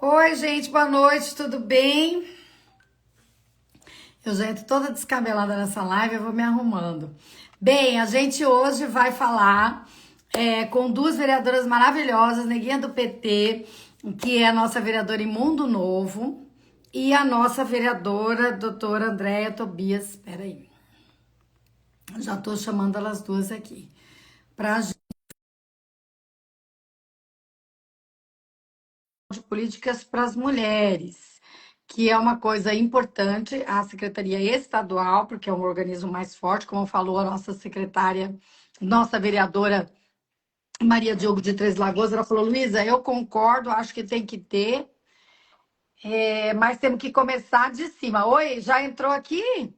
Oi, gente, boa noite, tudo bem? Eu já entro toda descabelada nessa live, eu vou me arrumando. Bem, a gente hoje vai falar com duas vereadoras maravilhosas, Neguinha do PT, que é a nossa vereadora em Mundo Novo, e a nossa vereadora, doutora Andréia Tobias. Espera aí, já tô chamando elas duas aqui. Para de políticas para as mulheres, que é uma coisa importante, a Secretaria Estadual, porque é um organismo mais forte, como falou a nossa secretária, nossa vereadora Maria Diogo de Três Lagoas, ela falou, Luísa, eu concordo, acho que tem que ter, mas temos que começar de cima. Oi, já entrou aqui?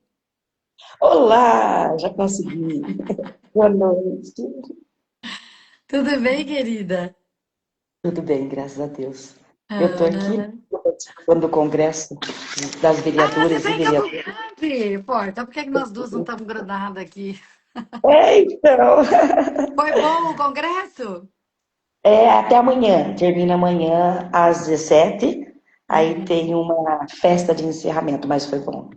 Olá, já consegui. Boa noite. Tudo bem, querida? Tudo bem, graças a Deus. Eu estou aqui Ah, participando do congresso das você vereadoras tá e em Campo vereadores. Grande? Pô, então por que nós duas não estamos grudadas aqui? Então, Foi bom o congresso? até amanhã. Termina amanhã às 17. Aí Hum. tem uma festa de encerramento, mas foi bom.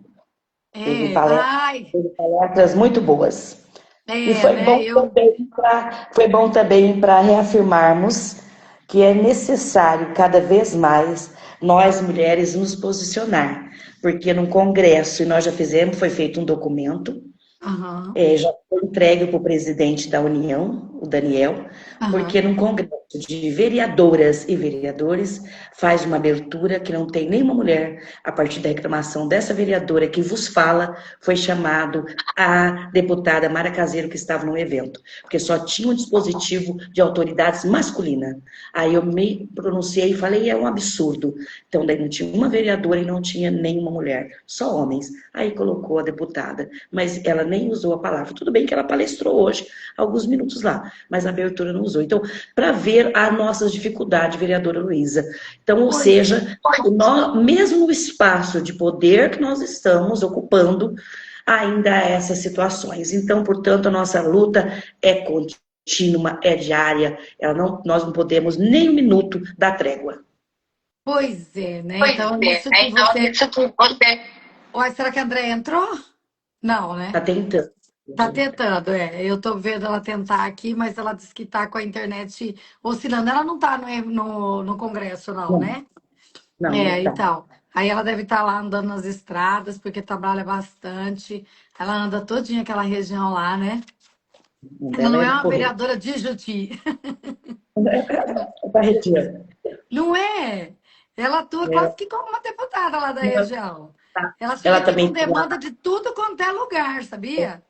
Teve palestras, Ai, teve palestras muito boas. E né? foi bom também para reafirmarmos que é necessário cada vez mais nós mulheres nos posicionar, porque no Congresso, e nós já fizemos, foi feito um documento, Aham, já foi entregue para o presidente da União, o Daniel, porque aham. num congresso de vereadoras e vereadores faz uma abertura que não tem nenhuma mulher, a partir da reclamação dessa vereadora que vos fala, foi chamado a deputada Mara Caseiro que estava no evento, porque só tinha um dispositivo de autoridades masculina. Aí eu me pronunciei e falei, é um absurdo. Então daí não tinha uma vereadora e não tinha nenhuma mulher, só homens. Aí colocou a deputada, mas ela nem usou a palavra. Tudo bem que ela palestrou hoje, alguns minutos lá, mas a abertura não usou. Então, para ver as nossas dificuldades, vereadora Luísa. Então, ou Pois, seja, mesmo no espaço de poder que nós estamos ocupando, ainda há essas situações. Então, portanto, a nossa luta é contínua, é diária, nós não podemos nem um minuto dar trégua. pois é, né? Pois Então, é, isso né? que Então, você. isso que você Uai, será que a André entrou? Não, está né? tentando. Tá tentando, é. Eu tô vendo ela tentar aqui, mas ela disse que tá com a internet oscilando. Ela não tá no Congresso, não, Não, né? não, não É, está. então. Aí ela deve estar lá andando nas estradas, porque trabalha bastante. Ela anda todinha aquela região lá, né? O Ela dela não é é do uma correio. vereadora de Juti. Está retirando. Não é? Ela atua quase que como uma deputada lá da região. Ela chega Ela aqui com também tem demanda de tudo quanto é lugar, sabia?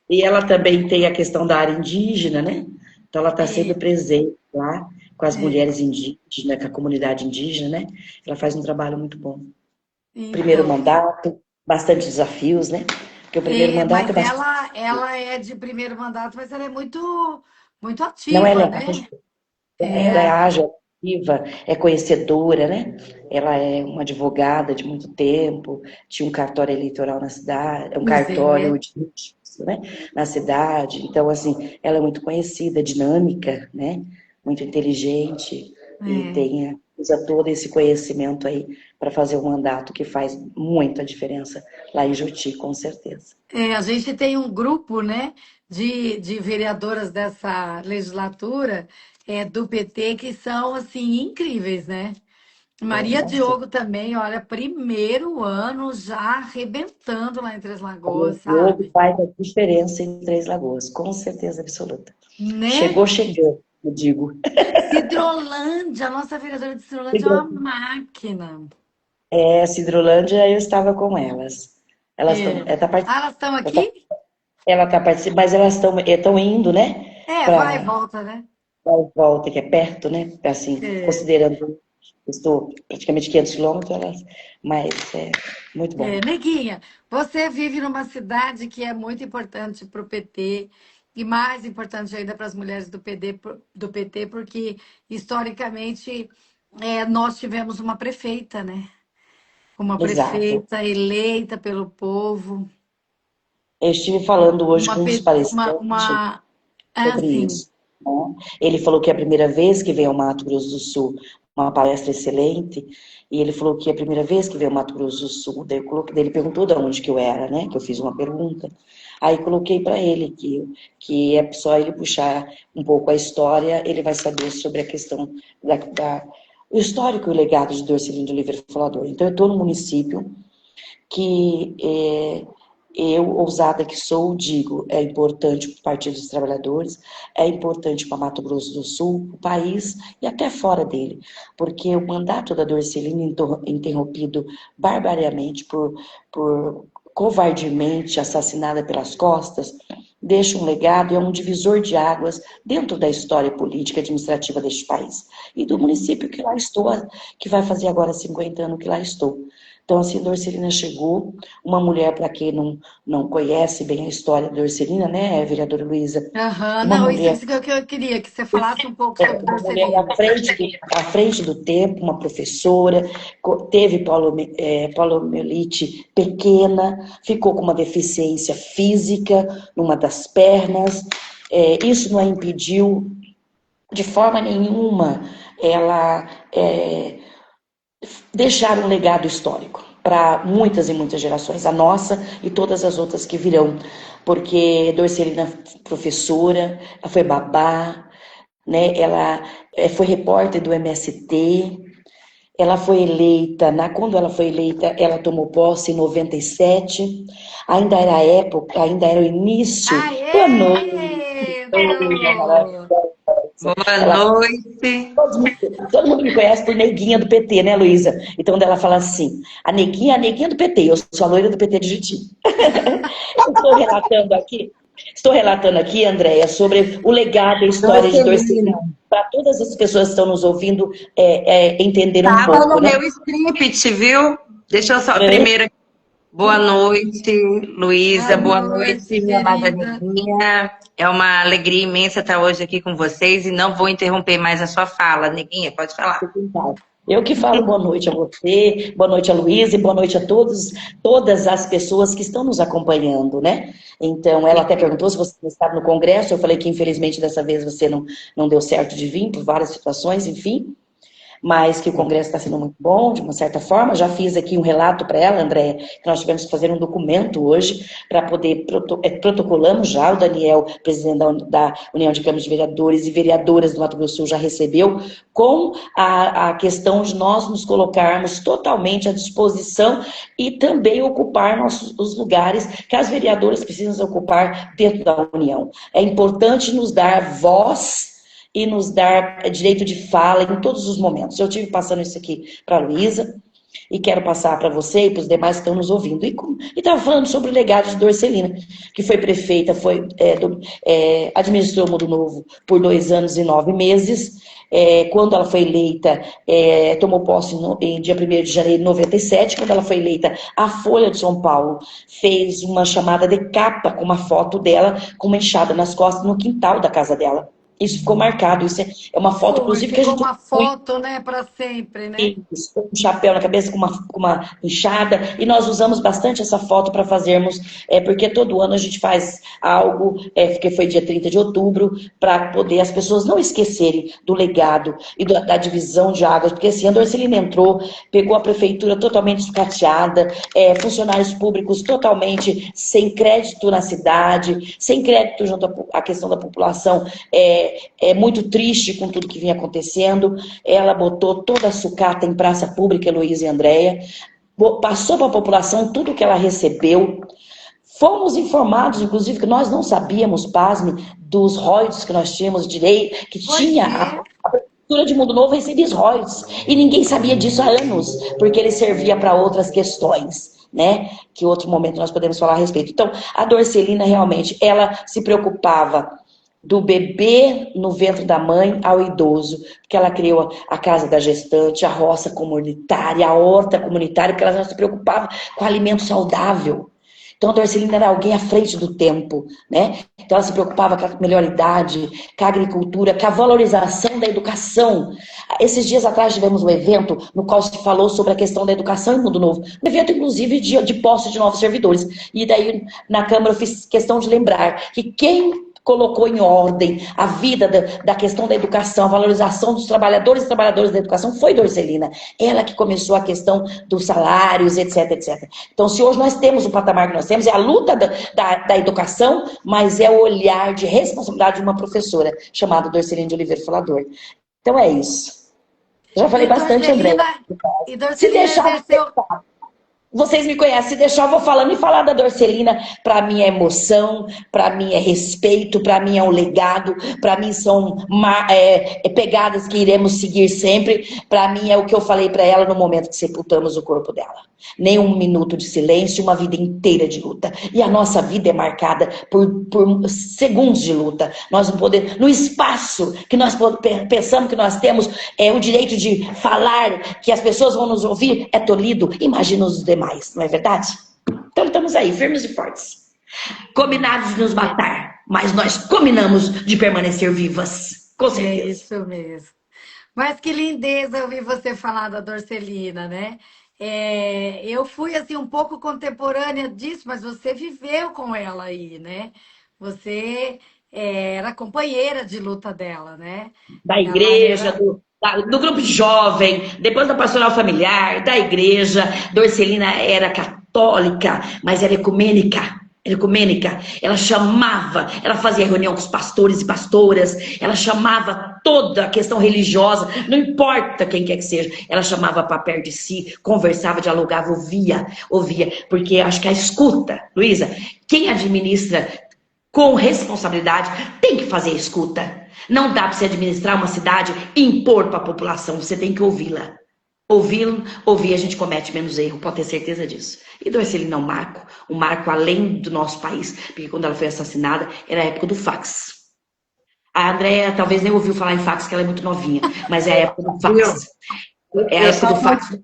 e ela também tem a questão da área indígena, né? Então ela está sempre É, presente lá com as é. mulheres indígenas, com a comunidade indígena, né? Ela faz um trabalho muito bom. Primeiro Então, mandato, bastante desafios, né? Porque o primeiro mandato é mas bastante. ela é de primeiro mandato, mas ela é muito Não, ela ativa, é né? ágil, ela é É, ágil, ativa, é conhecedora, né? Ela é uma advogada de muito tempo, tinha um cartório eleitoral na cidade, um pois é, cartório de justiça, né? Na cidade. Então, assim, ela é muito conhecida, dinâmica, né? Muito inteligente e é. usa todo esse conhecimento aí para fazer um mandato que faz muita diferença lá em Juti, com certeza. A gente tem um grupo, né, de vereadoras dessa legislatura, do PT, que são, assim, incríveis, né? Maria São sim. Diogo também, olha, primeiro ano já arrebentando lá em Três Lagoas, O jogo sabe? faz a diferença em Três Lagoas, com certeza absoluta. Né? Chegou chegando, eu digo. Cidrolândia, a nossa vereadora de Cidrolândia é uma máquina. Cidrolândia, eu estava com elas. Elas estão, É. Ah, elas estão aqui? ela está participando, mas elas estão indo, né? É, vai e Para volta, né? a volta, que é perto, né? Assim, É. considerando que eu estou praticamente 500 quilômetros, mas é muito bom. Neguinha, você vive numa cidade que é muito importante para o PT e mais importante ainda para as mulheres do PT, porque historicamente nós tivemos uma prefeita, né? Uma Exato. prefeita eleita pelo povo, Eu estive falando hoje uma, com um dos pe- palestrantes sobre assim, isso, né? Ele falou que é a primeira vez que vem ao Mato Grosso do Sul uma palestra excelente, e ele falou que é a primeira vez que veio ao Mato Grosso do Sul, daí ele perguntou de onde que eu era, né, que eu fiz uma pergunta, aí coloquei para ele que é só ele puxar um pouco a história, ele vai saber sobre a questão o histórico e o legado de Dorcelino de Oliveira Falador. Então eu estou no município que eu, ousada que sou, digo, é importante para o Partido dos Trabalhadores, é importante para Mato Grosso do Sul, o país e até fora dele, porque o mandato da Dorcelina interrompido barbariamente por covardemente assassinada pelas costas, deixa um legado e é um divisor de águas dentro da história política e administrativa deste país. E do município que lá estou, que vai fazer agora 50 anos que lá estou. Então, assim, Dorcelina chegou, uma mulher, para quem não conhece bem a história da Dorcelina, né, vereadora Luísa? Uma Não, mulher, isso que eu queria, que você falasse um pouco sobre uma mulher à Dorcelina. frente do tempo, uma professora, teve poliomielite pequena, ficou com uma deficiência física numa das pernas, isso não a impediu de forma nenhuma ela deixar um legado histórico para muitas e muitas gerações, a nossa e todas as outras que virão, porque Dorcelina professora, ela foi babá, né? Ela foi repórter do MST, ela foi eleita, quando ela foi eleita, ela tomou posse em 97, ainda era a época, ainda era o início. Boa noite! Aê! Entrou! Boa Ela noite. Todo mundo me conhece por neguinha do PT, né, Luísa? Então ela fala assim, a neguinha do PT, eu sou a loira do PT de Juti. Estou relatando aqui, Andréia, sobre o legado e a história de Dorcelina, para todas as pessoas que estão nos ouvindo entenderem um Estava pouco, no né? meu script, viu? Deixa eu só primeiro. Boa noite, Luísa. Boa Boa noite, noite, minha amada querida. Neguinha. É uma alegria imensa estar hoje aqui com vocês e não vou interromper mais a sua fala. Neguinha, pode falar. Eu que falo boa noite a você, boa noite a Luísa e boa noite a todas as pessoas que estão nos acompanhando, né? Então, ela até perguntou se você estava no congresso, eu falei que infelizmente dessa vez você não deu certo de vir por várias situações, enfim, mas que o congresso está sendo muito bom, de uma certa forma. Já fiz aqui um relato para ela, Andréia, que nós tivemos que fazer um documento hoje para poder, protocolamos já, o Daniel, presidente da União de Câmaras de Vereadores e Vereadoras do Mato Grosso do Sul, já recebeu, com a questão de nós nos colocarmos totalmente à disposição e também ocupar os lugares que as vereadoras precisam ocupar dentro da União. É importante nos dar voz e nos dar direito de fala em todos os momentos. Eu tive passando isso aqui para a Luísa e quero passar para você e para os demais que estão nos ouvindo. E estava falando sobre o legado de Dorcelina, que foi prefeita, administrou Mundo Novo por 2 anos e 9 meses. Quando ela foi eleita, tomou posse em dia 1º de janeiro de 97, quando ela foi eleita, a Folha de São Paulo fez uma chamada de capa com uma foto dela, com uma enxada nas costas, no quintal da casa dela. Isso ficou marcado, isso é uma foto, inclusive, que a gente... Ficou uma foto, né, para sempre, né? Isso, com um chapéu na cabeça, com uma enxada, e nós usamos bastante essa foto para fazermos, porque todo ano a gente faz algo, que foi dia 30 de outubro, para poder as pessoas não esquecerem do legado e da divisão de águas, porque assim, a Dorcelina entrou, pegou a prefeitura totalmente sucateada, funcionários públicos totalmente sem crédito na cidade, sem crédito junto à questão da população, muito triste com tudo que vinha acontecendo. Ela botou toda a sucata em praça pública, Heloísa e Andréia, passou para a população tudo que ela recebeu. Fomos informados, inclusive, que nós não sabíamos, pasme, dos royalties que nós tínhamos direito, que tinha a prefeitura de Mundo Novo recebia os royalties, e ninguém sabia disso há anos, porque ele servia para outras questões, né? Que outro momento nós podemos falar a respeito. Então, a Dorcelina realmente, ela se preocupava do bebê no ventre da mãe ao idoso, porque ela criou a casa da gestante, a roça comunitária, a horta comunitária, porque ela não se preocupava com alimento saudável. Então a Dorcelina era alguém à frente do tempo, né? Então ela se preocupava com a melhor idade, com a agricultura, com a valorização da educação. Esses dias atrás tivemos um evento no qual se falou sobre a questão da educação em Mundo Novo. Um evento, inclusive, de posse de novos servidores. E daí, na Câmara, eu fiz questão de lembrar que quem colocou em ordem a vida da questão da educação, a valorização dos trabalhadores e trabalhadoras da educação foi Dorcelina. Ela que começou a questão dos salários, etc, etc. Então, se hoje nós temos o patamar que nós temos, é a luta da educação, mas é o olhar de responsabilidade de uma professora chamada Dorcelina de Oliveira Falador. Então é isso. Eu já falei bastante, André. E Dorcelina exerceu... Vocês me conhecem, se deixar eu vou falando e falar da Dorcelina, para mim é emoção, para mim é respeito, para mim é um legado, para mim são pegadas que iremos seguir sempre, para mim é o que eu falei para ela no momento que sepultamos o corpo dela. Nem um minuto de silêncio, uma vida inteira de luta. E a nossa vida é marcada por segundos de luta. Nós não podemos, no espaço que nós pensamos que nós temos o direito de falar, que as pessoas vão nos ouvir, é tolhido. Imagina os demais, não é verdade? Então estamos aí, firmes e fortes. Combinados de nos matar, mas nós combinamos de permanecer vivas. Com certeza. É isso mesmo. Mas que lindeza ouvir você falar da Dorcelina, né? Eu fui assim um pouco contemporânea disso, mas você viveu com ela aí, né? Você era companheira de luta dela, né? Da igreja, do grupo jovem, depois da pastoral familiar, da igreja. Dorcelina era católica, mas era ecumênica. Ela chamava, ela fazia reunião com os pastores e pastoras, ela chamava toda a questão religiosa, não importa quem quer que seja, ela chamava para perto de si, conversava, dialogava, ouvia, porque acho que a escuta, Luísa, quem administra com responsabilidade tem que fazer a escuta. Não dá para você administrar uma cidade e impor para a população, você tem que ouvi-la. Ouvir, a gente comete menos erro, pode ter certeza disso. E Dorcelina é um marco além do nosso país, porque quando ela foi assassinada, era a época do fax. A Andréa talvez nem ouviu falar em fax, porque ela é muito novinha, mas é a época do fax. É a época do fax.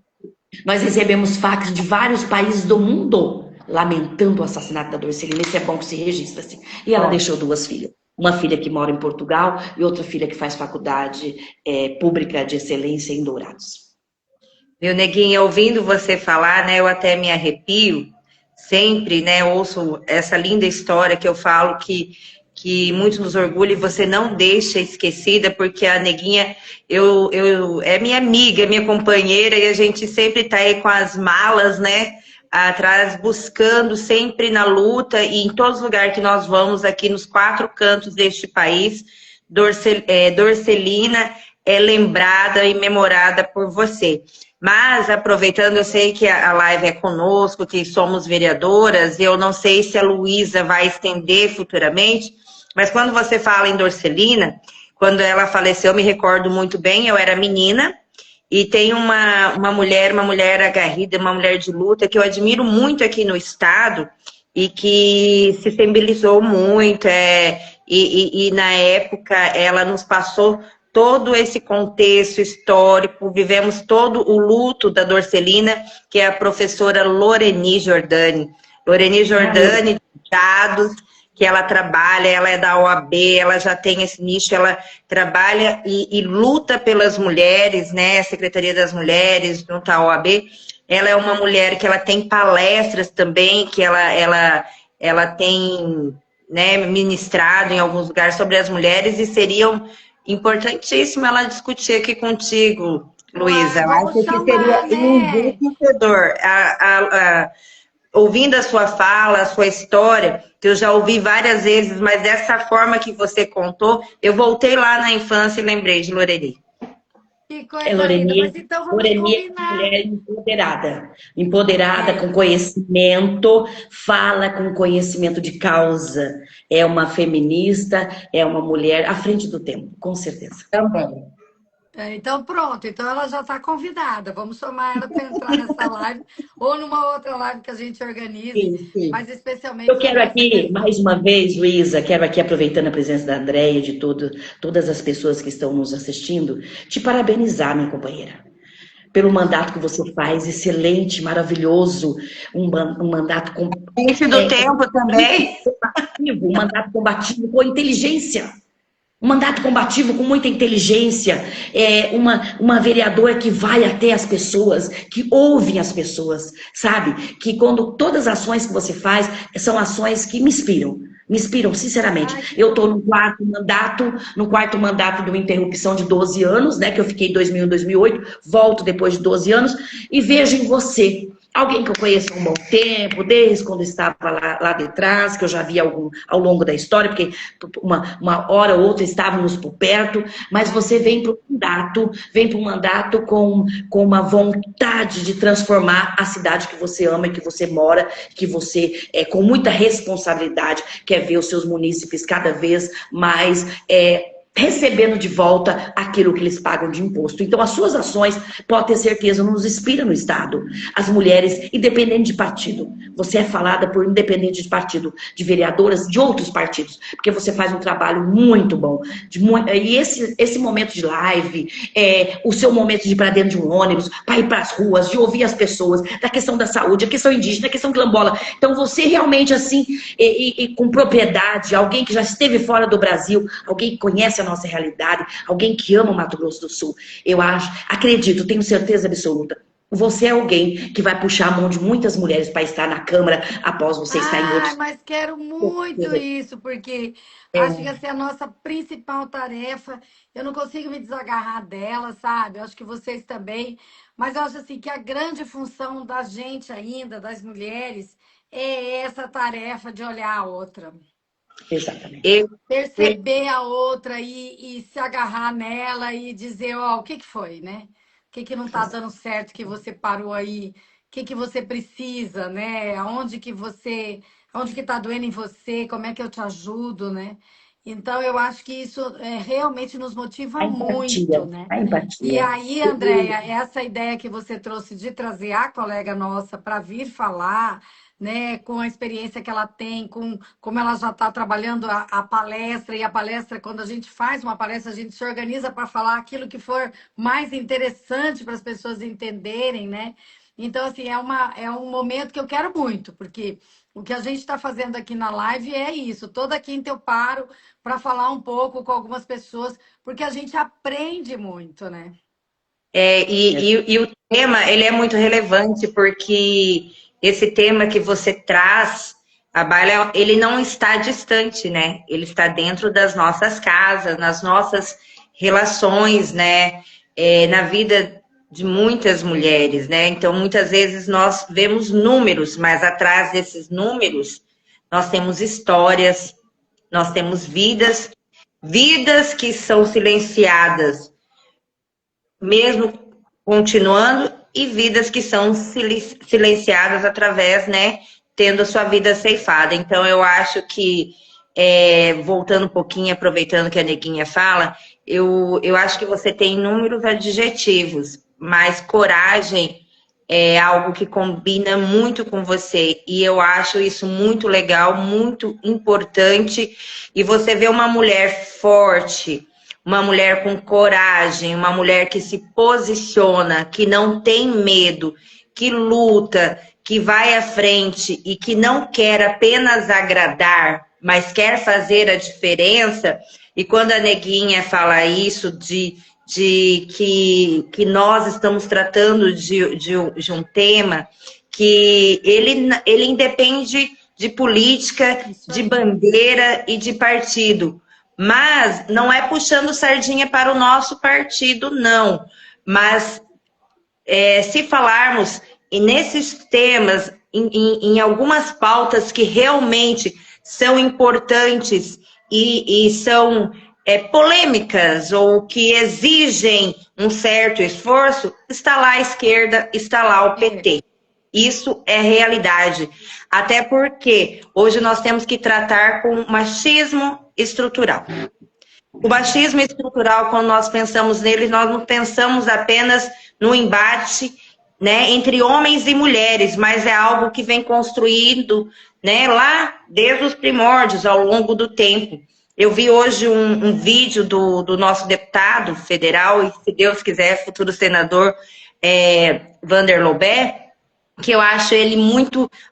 Nós recebemos fax de vários países do mundo, lamentando o assassinato da Dorcelina. Isso é bom que se registra assim. E ela deixou 2 filhas. Uma filha que mora em Portugal e outra filha que faz faculdade pública de excelência em Dourados. Meu neguinha, ouvindo você falar, né, eu até me arrepio, sempre, né, ouço essa linda história que eu falo que muito nos orgulha e você não deixa esquecida, porque a neguinha é minha amiga, minha companheira, e a gente sempre tá aí com as malas, né, atrás, buscando sempre na luta, e em todos os lugares que nós vamos, aqui nos 4 cantos deste país, Dorcelina é lembrada e memorada por você. Mas, aproveitando, eu sei que a live é conosco, que somos vereadoras, e eu não sei se a Luísa vai estender futuramente, mas quando você fala em Dorcelina, quando ela faleceu, eu me recordo muito bem, eu era menina, e tem uma mulher aguerrida, uma mulher de luta, que eu admiro muito aqui no estado, e que se sensibilizou muito, e na época ela nos passou todo esse contexto histórico, vivemos todo o luto da Dorcelina, que é a professora Loreni Jordani. Loreni Jordani, de dados, que ela trabalha, ela é da OAB, ela já tem esse nicho, ela trabalha e luta pelas mulheres, né, a Secretaria das Mulheres, junto à OAB. Ela é uma mulher que ela tem palestras também, que ela tem, né, ministrado em alguns lugares sobre as mulheres, e seriam importantíssimo ela discutir aqui contigo, Luísa. Acho que seria enriquecedor. Ouvindo a sua fala, a sua história, que eu já ouvi várias vezes, mas dessa forma que você contou, eu voltei lá na infância e lembrei de Loreni. Que coisa linda, mas então vamos combinar. Mulher empoderada, com conhecimento, fala com conhecimento de causa. É uma feminista, é uma mulher à frente do tempo, com certeza. Também. Então pronto, então ela já está convidada. Vamos chamar ela para entrar nessa live ou numa outra live que a gente organize, sim. mas especialmente... Eu quero aqui, mais uma vez, Luísa, quero aqui, aproveitando a presença da Andréia, de todas as pessoas que estão nos assistindo, te parabenizar, minha companheira, pelo mandato que você faz, excelente, maravilhoso, um mandato... Frente do tempo também. Um mandato combativo com inteligência. Um mandato combativo com muita inteligência, uma vereadora que vai até as pessoas, que ouve as pessoas, sabe? Que quando todas as ações que você faz são ações que me inspiram. Me inspiram, sinceramente. Ai, que Eu estou bom. no quarto mandato de uma interrupção de 12 anos, né? Que eu fiquei em 2000, 2008, volto depois de 12 anos, e vejo em você alguém que eu conheço há um bom tempo, desde quando estava lá de trás, que eu já vi ao longo da história, porque uma hora ou outra estávamos por perto, mas você vem para um mandato com uma vontade de transformar a cidade que você ama e que você mora, que você, com muita responsabilidade, quer ver os seus munícipes cada vez mais recebendo de volta aquilo que eles pagam de imposto. Então, as suas ações, pode ter certeza, nos inspiram no Estado. As mulheres, independente de partido. Você é falada por independente de partido, de vereadoras de outros partidos, porque você faz um trabalho muito bom. E esse momento de live, o seu momento de ir para dentro de um ônibus, para ir para as ruas, de ouvir as pessoas, da questão da saúde, a questão indígena, a questão quilombola. Então, você realmente, assim, e com propriedade, alguém que já esteve fora do Brasil, alguém que conhece a nossa realidade, alguém que ama o Mato Grosso do Sul. Eu acredito, tenho certeza absoluta. Você é alguém que vai puxar a mão de muitas mulheres para estar na Câmara após você estar em Ai, outros. mas quero muito isso, porque acho que essa é a nossa principal tarefa. Eu não consigo me desagarrar dela, sabe? Eu acho que vocês também. Mas eu acho assim que a grande função da gente ainda, das mulheres, é essa tarefa de olhar a outra. Exatamente. Eu, Perceber a outra e se agarrar nela e dizer, ó, o que que foi, né? O que que não tá dando certo que você parou aí? O que que você precisa, né? Aonde que tá doendo em você? Como é que eu te ajudo, né? Então, eu acho que isso realmente nos motiva A empatia, muito, né? a E empatia. aí, Andréia, essa ideia que você trouxe de trazer a colega nossa para vir falar, né, com a experiência que ela tem, com como ela já está trabalhando a palestra, e a palestra, quando a gente faz uma palestra, a gente se organiza para falar aquilo que for mais interessante para as pessoas entenderem, né? Então, assim, é um momento que eu quero muito, porque o que a gente está fazendo aqui na live é isso. Toda quinta eu paro para falar um pouco com algumas pessoas, porque a gente aprende muito, né? e o tema, ele é muito relevante, porque esse tema que você traz, a baila, ele não está distante, né? Ele está dentro das nossas casas, nas nossas relações, né? Na vida de muitas mulheres, né? Então, muitas vezes nós vemos números, mas atrás desses números, nós temos histórias, nós temos vidas, vidas que são silenciadas mesmo continuando, e vidas que são silenciadas através, né, tendo a sua vida ceifada. Então, eu acho que, voltando um pouquinho, aproveitando que a Neguinha fala, eu acho que você tem inúmeros adjetivos, mas coragem é algo que combina muito com você, e eu acho isso muito legal, muito importante, e você vê uma mulher forte, uma mulher com coragem, uma mulher que se posiciona, que não tem medo, que luta, que vai à frente e que não quer apenas agradar, mas quer fazer a diferença. E quando a Neguinha fala isso, de que nós estamos tratando de um tema que ele independe de política, de bandeira e de partido. Mas não é puxando sardinha para o nosso partido, não. Mas se falarmos nesses temas, em algumas pautas que realmente são importantes e são polêmicas ou que exigem um certo esforço, está lá a esquerda, está lá o PT. Isso é realidade. Até porque hoje nós temos que tratar com machismo estrutural. O machismo estrutural, quando nós pensamos nele, nós não pensamos apenas no embate, né, entre homens e mulheres, mas é algo que vem construído, né, lá desde os primórdios, ao longo do tempo. Eu vi hoje um vídeo do nosso deputado federal, e se Deus quiser, futuro senador, Vander Lobé, que eu acho ele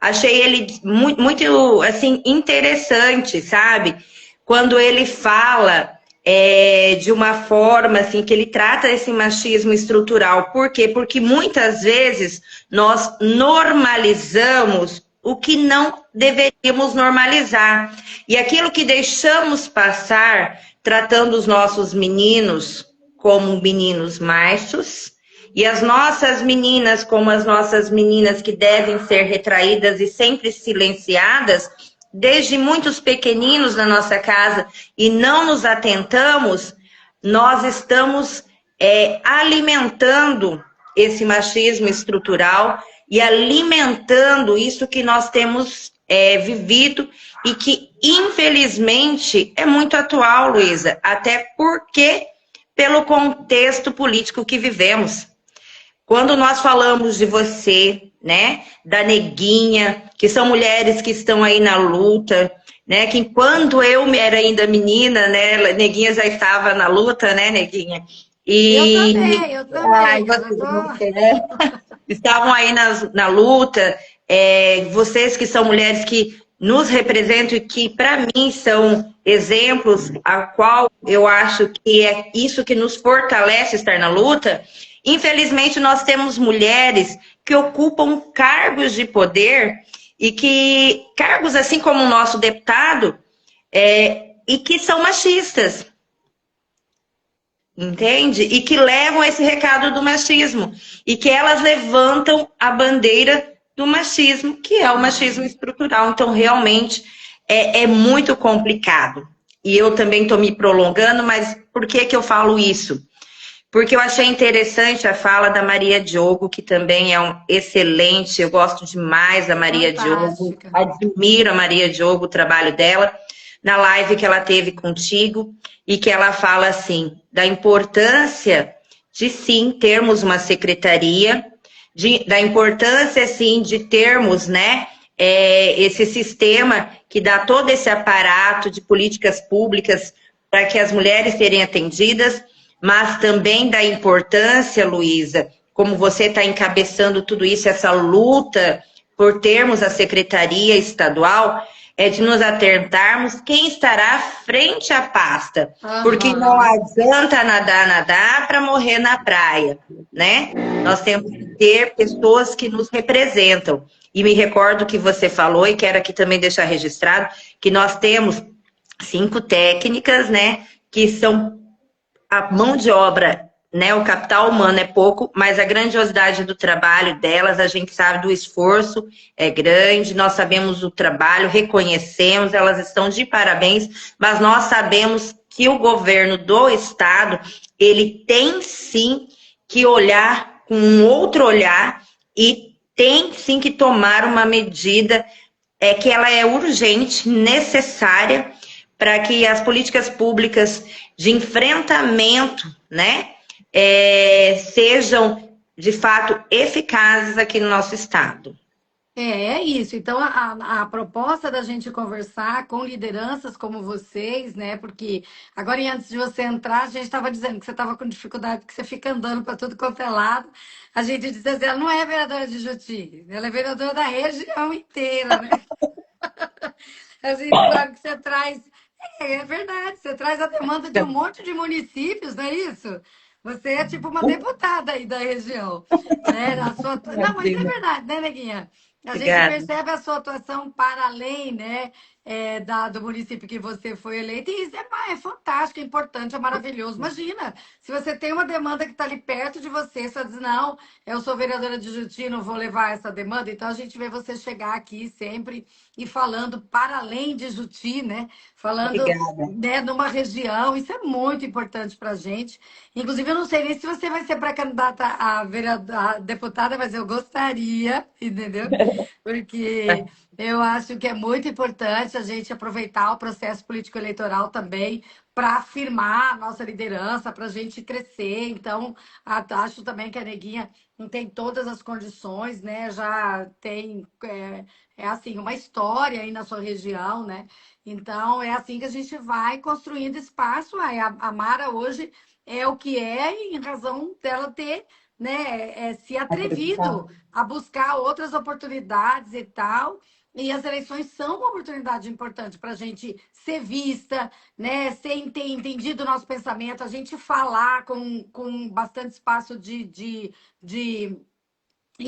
achei ele muito assim, interessante, sabe? Quando ele fala de uma forma assim, que ele trata esse machismo estrutural. Por quê? Porque muitas vezes nós normalizamos o que não deveríamos normalizar. E aquilo que deixamos passar, tratando os nossos meninos como meninos machos, e as nossas meninas como as nossas meninas que devem ser retraídas e sempre silenciadas, desde muitos pequeninos na nossa casa, e não nos atentamos, nós estamos alimentando esse machismo estrutural e alimentando isso que nós temos vivido e que, infelizmente, é muito atual, Luísa, até porque pelo contexto político que vivemos. Quando nós falamos de você, né, da Neguinha, que são mulheres que estão aí na luta, né, que enquanto eu era ainda menina, né, Neguinha já estava na luta, né, Neguinha? E Eu também. você, né? Estavam aí na luta, vocês que são mulheres que nos representam e que, para mim, são exemplos a qual eu acho que é isso que nos fortalece estar na luta. Infelizmente, nós temos mulheres que ocupam cargos de poder e que, cargos assim como o nosso deputado, e que são machistas. Entende? E que levam esse recado do machismo. E que elas levantam a bandeira do machismo, que é o machismo estrutural. Então, realmente, é muito complicado. E eu também estou me prolongando, mas por que eu falo isso? Porque eu achei interessante a fala da Maria Diogo, que também é excelente. Eu gosto demais da Maria Diogo. Admiro a Maria Diogo, o trabalho dela. Na live que ela teve contigo, e que ela fala assim, da importância de sim termos uma secretaria, da importância sim de termos, né, esse sistema que dá todo esse aparato de políticas públicas para que as mulheres serem atendidas, mas também da importância, Luísa, como você está encabeçando tudo isso, essa luta por termos a secretaria estadual, de nos atentarmos quem estará frente à pasta. Porque não adianta nadar para morrer na praia, né? Nós temos que ter pessoas que nos representam. E me recordo que você falou, e quero aqui também deixar registrado, que nós temos 5 técnicas, né? Que são a mão de obra, né? O capital humano é pouco, mas a grandiosidade do trabalho delas, a gente sabe do esforço, é grande, nós sabemos o trabalho, reconhecemos, elas estão de parabéns, mas nós sabemos que o governo do estado, ele tem sim que olhar com um outro olhar e tem sim que tomar uma medida que ela é urgente, necessária, para que as políticas públicas de enfrentamento, né, sejam, de fato, eficazes aqui no nosso estado. É isso. Então, a proposta da gente conversar com lideranças como vocês, né? Porque agora, antes de você entrar, a gente estava dizendo que você estava com dificuldade, que você fica andando para tudo quanto é lado. A gente diz assim, ela não é vereadora de Juti, ela é vereadora da região inteira, né? A gente sabe que você traz. É verdade, você traz a demanda de um monte de municípios, não é isso? Você é tipo uma deputada aí da região, né? Não, mas é verdade, né, Neguinha? A gente Obrigada. percebe a sua atuação para além, né, do município que você foi eleita, e isso é fantástico, é importante, é maravilhoso. Imagina, se você tem uma demanda que está ali perto de você, você diz, não, eu sou vereadora de Juti, não vou levar essa demanda, então a gente vê você chegar aqui sempre e falando para além de Juti, né? Falando, né, numa região, isso é muito importante para a gente. Inclusive, eu não sei nem se você vai ser pré-candidata a deputada, mas eu gostaria, entendeu? Porque eu acho que é muito importante a gente aproveitar o processo político-eleitoral também para afirmar a nossa liderança, para a gente crescer. Então, acho também que a Neguinha não tem todas as condições, né? Já tem, assim, uma história aí na sua região, né? Então, é assim que a gente vai construindo espaço. A Mara hoje é o que é, em razão dela ter, né, se atrevido a buscar outras oportunidades e tal. E as eleições são uma oportunidade importante para a gente ser vista, né, ter entendido o nosso pensamento, a gente falar com bastante espaço de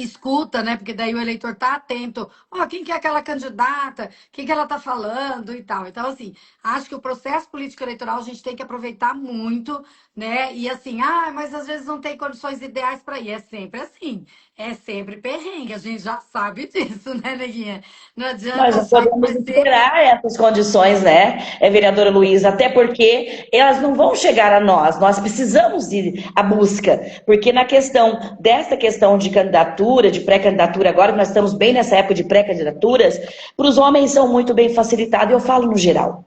escuta, né? Porque daí o eleitor tá atento. Ó, quem que é aquela candidata? O que que ela tá falando e tal. Então, assim, acho que o processo político eleitoral a gente tem que aproveitar muito, né? E assim, mas às vezes não tem condições ideais para ir. É sempre assim. É sempre perrengue. A gente já sabe disso, né, Neguinha? Não adianta Nós não achar que podemos vai ser. esperar essas condições, né, vereadora Luísa? Até porque elas não vão chegar a nós. Nós precisamos ir à busca. Porque na questão, dessa questão de candidatura, de pré-candidatura, agora que nós estamos bem nessa época de pré-candidaturas, para os homens são muito bem facilitados. Eu falo no geral,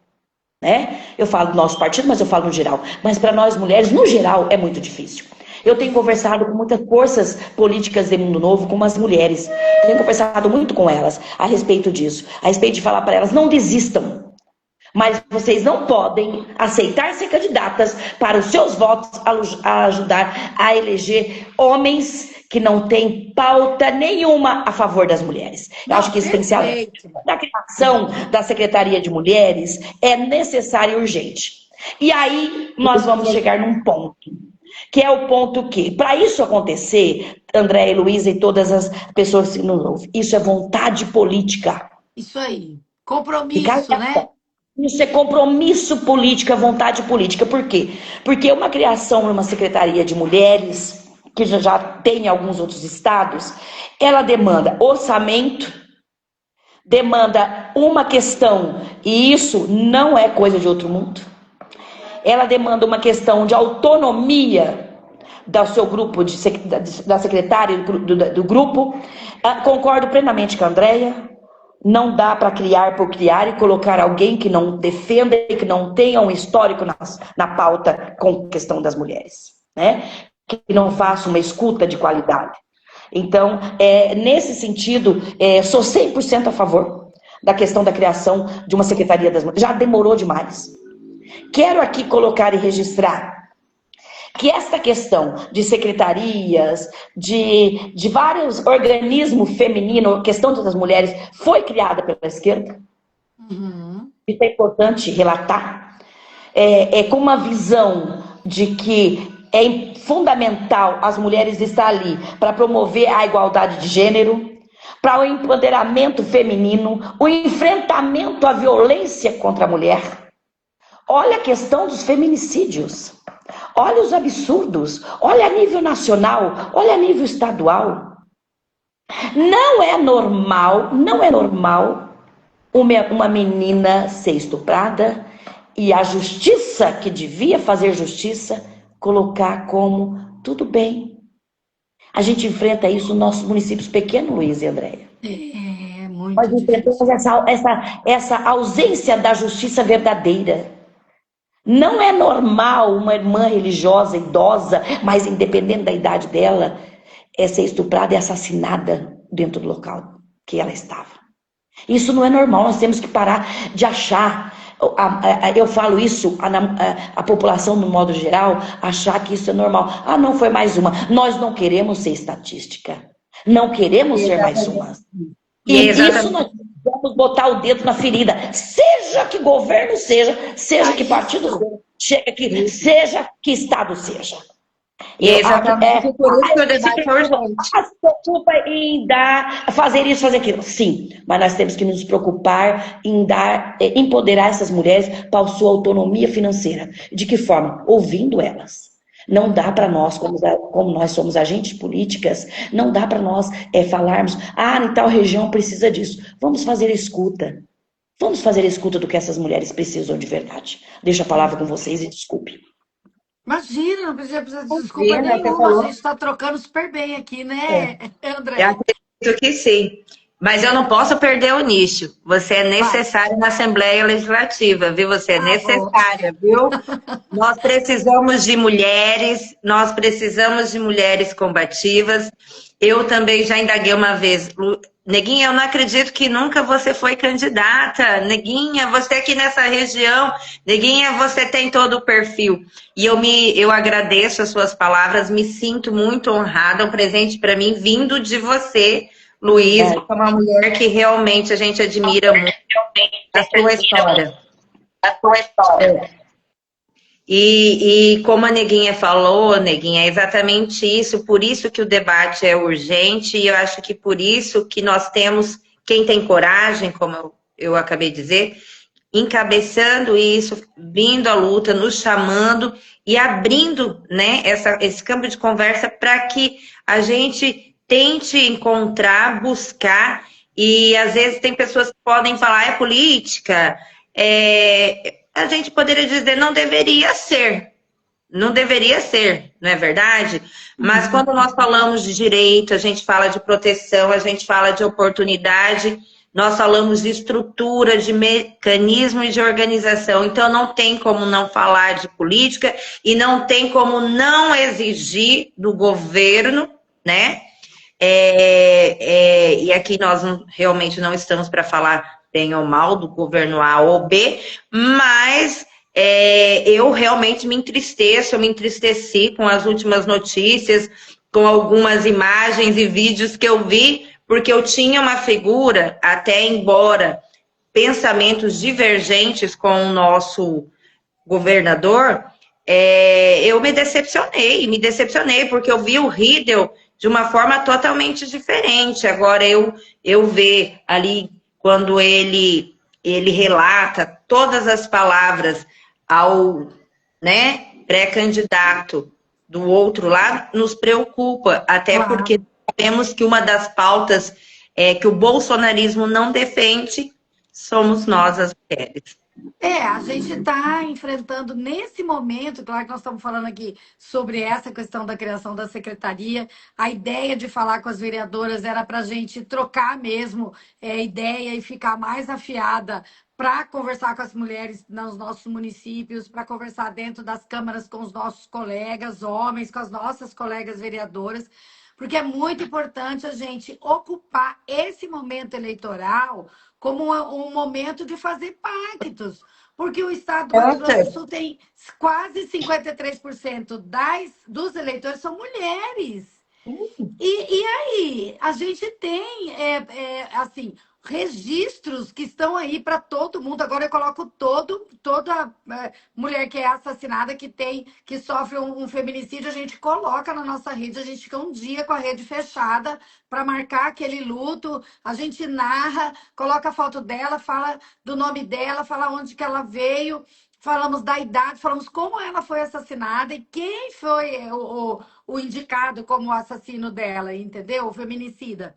né? Eu falo do nosso partido, mas eu falo no geral. Mas para nós mulheres, no geral, é muito difícil. Eu tenho conversado com muitas forças políticas de Mundo Novo, com as mulheres. Tenho conversado muito com elas a respeito disso. A respeito de falar para elas, não desistam. Mas vocês não podem aceitar ser candidatas para os seus votos a ajudar a eleger homens que não têm pauta nenhuma a favor das mulheres. Eu acho Não, que isso tem que ser além. perfeito. Da criação da Secretaria de Mulheres é necessário e urgente. E aí nós vamos chegar num ponto, que é o ponto que, para isso acontecer, André e Luísa e todas as pessoas que nos ouvem, isso é vontade política. Isso aí. Ficar Compromisso, né? quieta. Isso é compromisso político, é vontade política. Por quê? Porque uma criação numa secretaria de mulheres, que já tem em alguns outros estados, ela demanda orçamento, demanda uma questão, e isso não é coisa de outro mundo. Ela demanda uma questão de autonomia do seu grupo, da secretária do grupo. Concordo plenamente com a Andréia. Não dá para criar por criar e colocar alguém que não defenda e que não tenha um histórico na pauta com a questão das mulheres, né? Que não faça uma escuta de qualidade. Então, nesse sentido, sou 100% a favor da questão da criação de uma Secretaria das Mulheres. Já demorou demais. Quero aqui colocar e registrar que esta questão de secretarias, de vários organismos femininos, questão das mulheres, foi criada pela esquerda. Uhum. Isso é importante relatar. Com uma visão de que é fundamental as mulheres estar ali para promover a igualdade de gênero, para o empoderamento feminino, o enfrentamento à violência contra a mulher. Olha a questão dos feminicídios. Olha os absurdos. Olha a nível nacional. Olha a nível estadual. Não é normal uma menina ser estuprada e a justiça, que devia fazer justiça, colocar como tudo bem. A gente enfrenta isso nos nossos municípios pequenos, Luiz e Andréia. Muito Nós difícil. enfrentamos essa ausência da justiça verdadeira. Não é normal uma irmã religiosa, idosa, mas independente da idade dela, ser estuprada e assassinada dentro do local que ela estava. Isso não é normal, nós temos que parar de achar, eu falo isso, a população no modo geral, achar que isso é normal. Não foi mais uma. Nós não queremos ser estatística. Não queremos ser mais uma. E isso nós vamos botar o dedo na ferida. Seja que governo seja que partido seja que Estado seja. Exatamente, por isso que o debate é urgente. Se preocupa em fazer isso, fazer aquilo. Sim, mas nós temos que nos preocupar em empoderar essas mulheres para a sua autonomia financeira. De que forma? Ouvindo elas. Não dá para nós, como nós somos agentes políticas, não dá para nós falarmos, em tal região precisa disso. Vamos fazer escuta. Vamos fazer escuta do que essas mulheres precisam de verdade. Deixo a palavra com vocês e desculpe. Imagina, não precisa de desculpa nenhuma. A gente está trocando super bem aqui, né, André? Eu acredito que sim. Mas eu não posso perder o nicho. Você é necessária na Assembleia Legislativa, viu? Você é necessária, viu? Nós precisamos de mulheres, nós precisamos de mulheres combativas. Eu também já indaguei uma vez. Neguinha, eu não acredito que nunca você foi candidata. Neguinha, você aqui nessa região. Neguinha, você tem todo o perfil. E eu agradeço as suas palavras, me sinto muito honrada. Um presente para mim vindo de você, Luísa, que é uma mulher que realmente a gente admira muito a sua história. E como a Neguinha falou, Neguinha, é exatamente isso, por isso que o debate é urgente, e eu acho que por isso que nós temos, quem tem coragem, como eu acabei de dizer, encabeçando isso, vindo à luta, nos chamando e abrindo, né, esse campo de conversa para que a gente tente encontrar, buscar, e às vezes tem pessoas que podem falar, é política, a gente poderia dizer, não deveria ser, não deveria ser, não é verdade? Mas quando nós falamos de direito, a gente fala de proteção, a gente fala de oportunidade, nós falamos de estrutura, de mecanismo e de organização. Então, não tem como não falar de política e não tem como não exigir do governo, né? E aqui nós realmente não estamos para falar bem ou mal do governo A ou B, mas eu realmente me entristeço, eu me entristeci com as últimas notícias, com algumas imagens e vídeos que eu vi, porque eu tinha uma figura, até embora pensamentos divergentes com o nosso governador, eu me decepcionei, porque eu vi o Riedel de uma forma totalmente diferente. Agora, eu ver ali, quando ele relata todas as palavras ao, né, pré-candidato do outro lado, nos preocupa, até porque sabemos que uma das pautas que o bolsonarismo não defende somos nós, as mulheres. A gente está enfrentando nesse momento, claro que nós estamos falando aqui sobre essa questão da criação da secretaria. A ideia de falar com as vereadoras era para a gente trocar mesmo ideia e ficar mais afiada para conversar com as mulheres nos nossos municípios, para conversar dentro das câmaras com os nossos colegas homens, com as nossas colegas vereadoras, porque é muito importante a gente ocupar esse momento eleitoral como um momento de fazer pactos, porque o estado do Mato Grosso do Sul tem quase 53% dos eleitores são mulheres. E aí, a gente tem, assim, registros que estão aí para todo mundo. Agora eu coloco toda mulher que é assassinada, que sofre um feminicídio, a gente coloca na nossa rede, a gente fica um dia com a rede fechada para marcar aquele luto, a gente narra, coloca a foto dela, fala do nome dela, fala onde que ela veio. Falamos da idade, falamos como ela foi assassinada e quem foi o indicado como assassino dela, entendeu? O feminicida.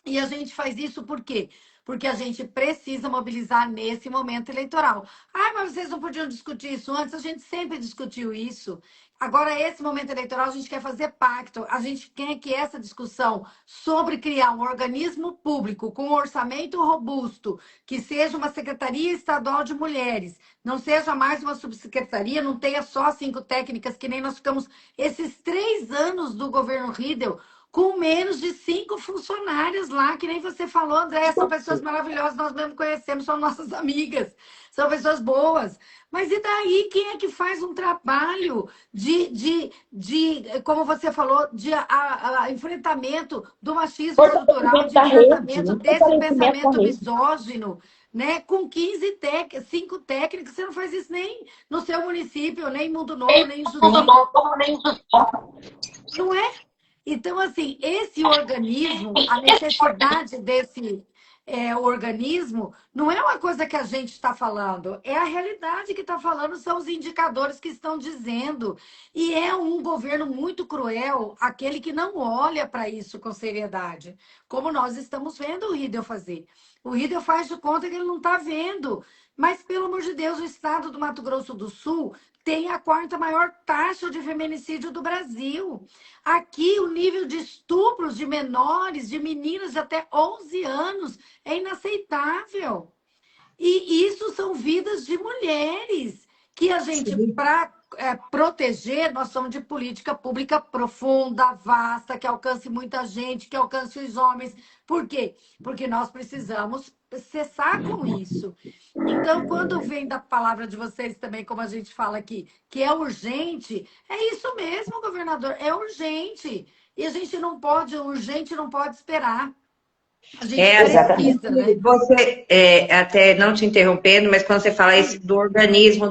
E a gente faz isso por quê? Porque a gente precisa mobilizar nesse momento eleitoral. Ah, mas vocês não podiam discutir isso antes? A gente sempre discutiu isso. Agora, esse momento eleitoral, a gente quer fazer pacto. A gente quer que essa discussão sobre criar um organismo público com um orçamento robusto, que seja uma Secretaria Estadual de Mulheres, não seja mais uma subsecretaria, não tenha só 5 técnicas, que nem nós ficamos esses 3 anos do governo Riedel, com menos de 5 funcionários lá, que nem você falou, André, são pessoas maravilhosas, nós mesmo conhecemos, são nossas amigas, são pessoas boas. Mas e daí, quem é que faz um trabalho como você falou, de enfrentamento do machismo estrutural, de enfrentamento desse pensamento misógino, né? Com 5 técnicos, você não faz isso nem no seu município, nem em Mundo Novo, nem em Jussí. Não é? Então, assim, esse organismo, a necessidade desse organismo, não é uma coisa que a gente está falando, é a realidade que está falando, são os indicadores que estão dizendo. E é um governo muito cruel, aquele que não olha para isso com seriedade, como nós estamos vendo o Riedel fazer. O Riedel faz de conta que ele não está vendo. Mas, pelo amor de Deus, o estado do Mato Grosso do Sul tem a 4ª maior taxa de feminicídio do Brasil. Aqui, o nível de estupros de menores, de meninas de até 11 anos, é inaceitável. E isso são vidas de mulheres que a gente, para proteger, nós somos de política pública profunda, vasta, que alcance muita gente, que alcance os homens. Por quê? Porque nós precisamos cessar com isso. Então, quando vem da palavra de vocês também, como a gente fala aqui, que é urgente, é isso mesmo, governador, é urgente. E a gente não pode, urgente não pode esperar. A gente Exatamente. precisa, né? Você, até não te interrompendo, mas quando você fala isso do organismo,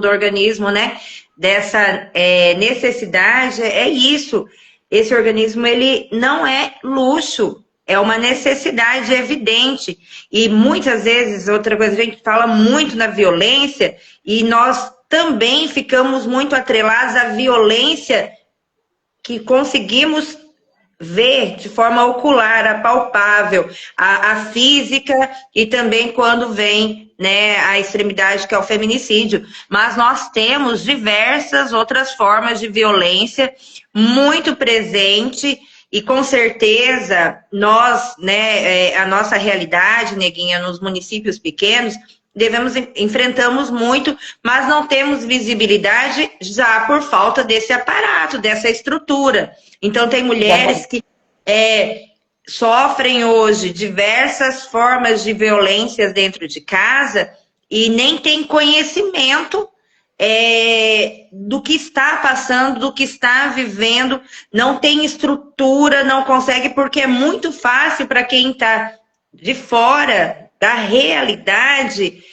né? Dessa necessidade, é isso. Esse organismo, ele não é luxo, é uma necessidade evidente. E muitas vezes, outra coisa, a gente fala muito na violência e nós também ficamos muito atrelados à violência que conseguimos ver de forma ocular, apalpável, a física e também quando vem, né, a extremidade que é o feminicídio. Mas nós temos diversas outras formas de violência muito presente e com certeza nós, né, a nossa realidade, Neguinha, nos municípios pequenos, enfrentamos muito, mas não temos visibilidade já por falta desse aparato, dessa estrutura. Então, tem mulheres que sofrem hoje diversas formas de violências dentro de casa e nem têm conhecimento do que está passando, do que está vivendo, não tem estrutura, não consegue, porque é muito fácil para quem está de fora da realidade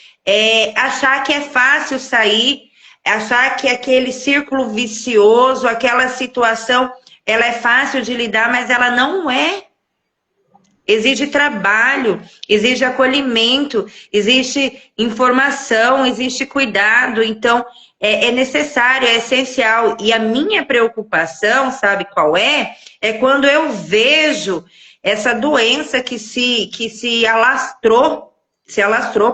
achar que é fácil sair, achar que aquele círculo vicioso, aquela situação, ela é fácil de lidar, mas ela não é. Exige trabalho, exige acolhimento, existe informação, existe cuidado. Então, é necessário, é essencial. E a minha preocupação, sabe qual é? É quando eu vejo essa doença que se alastrou,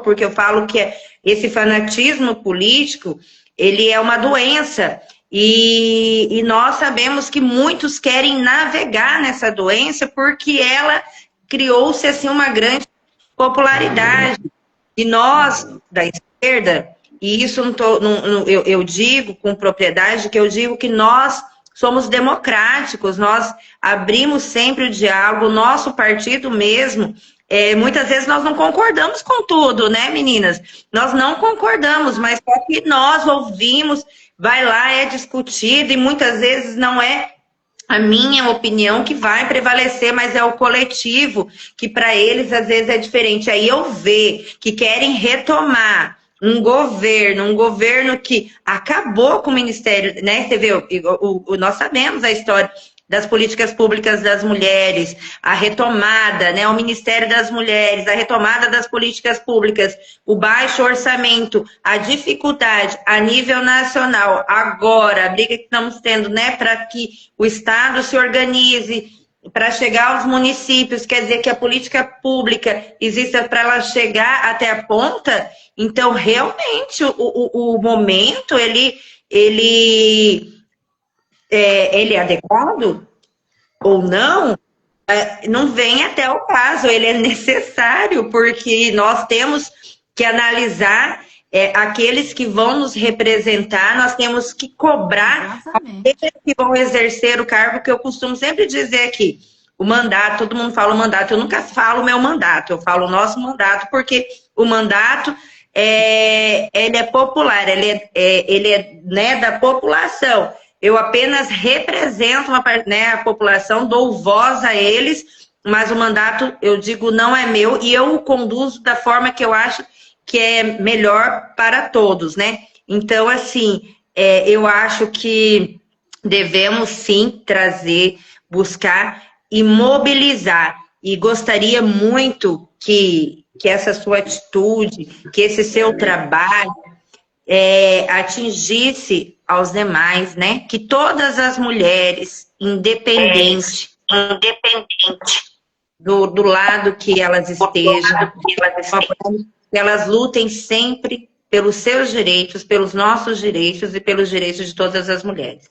porque eu falo que esse fanatismo político, ele é uma doença. E nós sabemos que muitos querem navegar nessa doença porque ela criou-se assim uma grande popularidade. E nós, da esquerda, e isso eu digo com propriedade, que eu digo que nós somos democráticos, nós abrimos sempre o diálogo, o nosso partido mesmo, muitas vezes nós não concordamos com tudo, né, meninas? Nós não concordamos, mas só que nós ouvimos, vai lá, é discutido, e muitas vezes não é a minha opinião que vai prevalecer, mas é o coletivo, que para eles às vezes é diferente. Aí eu vejo que querem retomar um governo que acabou com o Ministério, né? Você vê, nós sabemos a história das políticas públicas das mulheres, a retomada, né, o Ministério das Mulheres, a retomada das políticas públicas, o baixo orçamento, a dificuldade a nível nacional, agora, a briga que estamos tendo, né, para que o Estado se organize, para chegar aos municípios, quer dizer que a política pública exista para ela chegar até a ponta. Então, realmente, o momento, ele é adequado ou não, não vem até o caso, ele é necessário, porque nós temos que analisar aqueles que vão nos representar, nós temos que cobrar aqueles que vão exercer o cargo, que eu costumo sempre dizer aqui, o mandato, todo mundo fala o mandato, eu nunca falo o meu mandato, eu falo o nosso mandato, porque o mandato ele é popular, ele é né, da população. Eu apenas represento a população, dou voz a eles, mas o mandato, eu digo, não é meu e eu o conduzo da forma que eu acho que é melhor para todos, né? Então, assim, eu acho que devemos sim trazer, buscar e mobilizar. E gostaria muito que essa sua atitude, que esse seu trabalho atingisse aos demais, né? Que todas as mulheres, independente do lado que elas estejam, que elas lutem sempre pelos seus direitos, pelos nossos direitos e pelos direitos de todas as mulheres.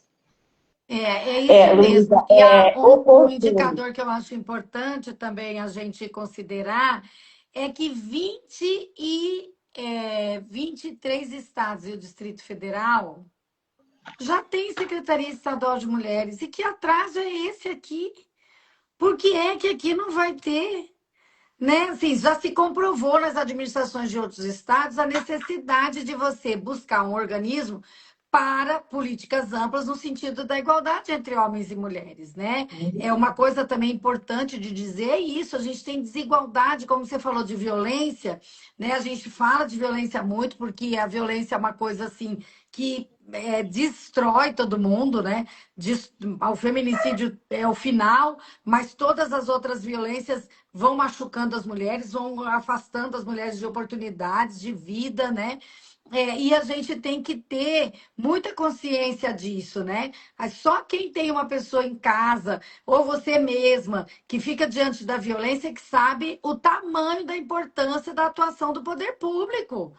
É isso mesmo. E um indicador que eu acho importante também a gente considerar é que 23 estados e o Distrito Federal já tem Secretaria Estadual de Mulheres. E que atraso é esse aqui? Por que é que aqui não vai ter? Né? Assim, já se comprovou nas administrações de outros estados a necessidade de você buscar um organismo para políticas amplas no sentido da igualdade entre homens e mulheres, né? É uma coisa também importante de dizer é isso, a gente tem desigualdade, como você falou de violência, né? A gente fala de violência muito porque a violência é uma coisa assim que destrói todo mundo, né? O feminicídio é o final, mas todas as outras violências vão machucando as mulheres, vão afastando as mulheres de oportunidades, de vida, né? E a gente tem que ter muita consciência disso, né? Só quem tem uma pessoa em casa, ou você mesma, que fica diante da violência, que sabe o tamanho da importância da atuação do poder público.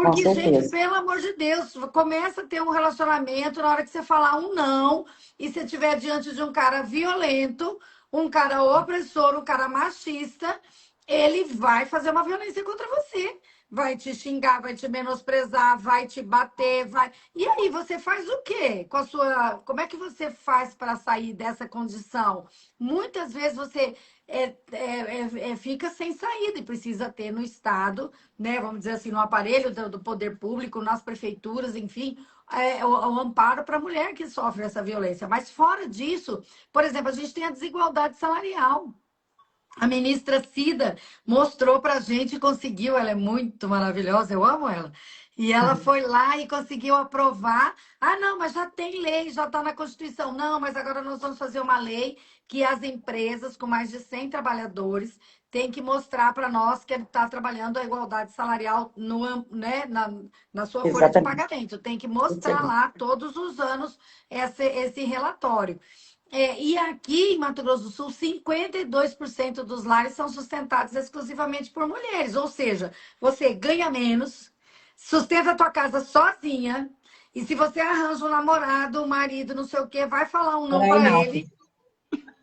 Com Porque, gente, certeza. pelo amor de Deus, começa a ter um relacionamento na hora que você falar um não, e você estiver diante de um cara violento, um cara opressor, um cara machista, ele vai fazer uma violência contra você. Vai te xingar, vai te menosprezar, vai te bater, vai. E aí, você faz o quê com a sua. Como é que você faz para sair dessa condição? Muitas vezes você fica sem saída e precisa ter no Estado, né, vamos dizer assim, no aparelho do poder público, nas prefeituras, enfim, o amparo para a mulher que sofre essa violência. Mas fora disso, por exemplo, a gente tem a desigualdade salarial. A ministra Cida mostrou para a gente e conseguiu, ela é muito maravilhosa, eu amo ela. E ela foi lá e conseguiu aprovar. Ah, não, mas já tem lei, já está na Constituição. Não, mas agora nós vamos fazer uma lei que as empresas com mais de 100 trabalhadores têm que mostrar para nós que ele está trabalhando a igualdade salarial né, na sua folha de Exatamente. pagamento. Tem que mostrar lá todos os anos esse relatório. E aqui em Mato Grosso do Sul, 52% dos lares são sustentados exclusivamente por mulheres. Ou seja, você ganha menos, sustenta a tua casa sozinha, e se você arranja um namorado, um marido, não sei o quê, vai falar um não para ele,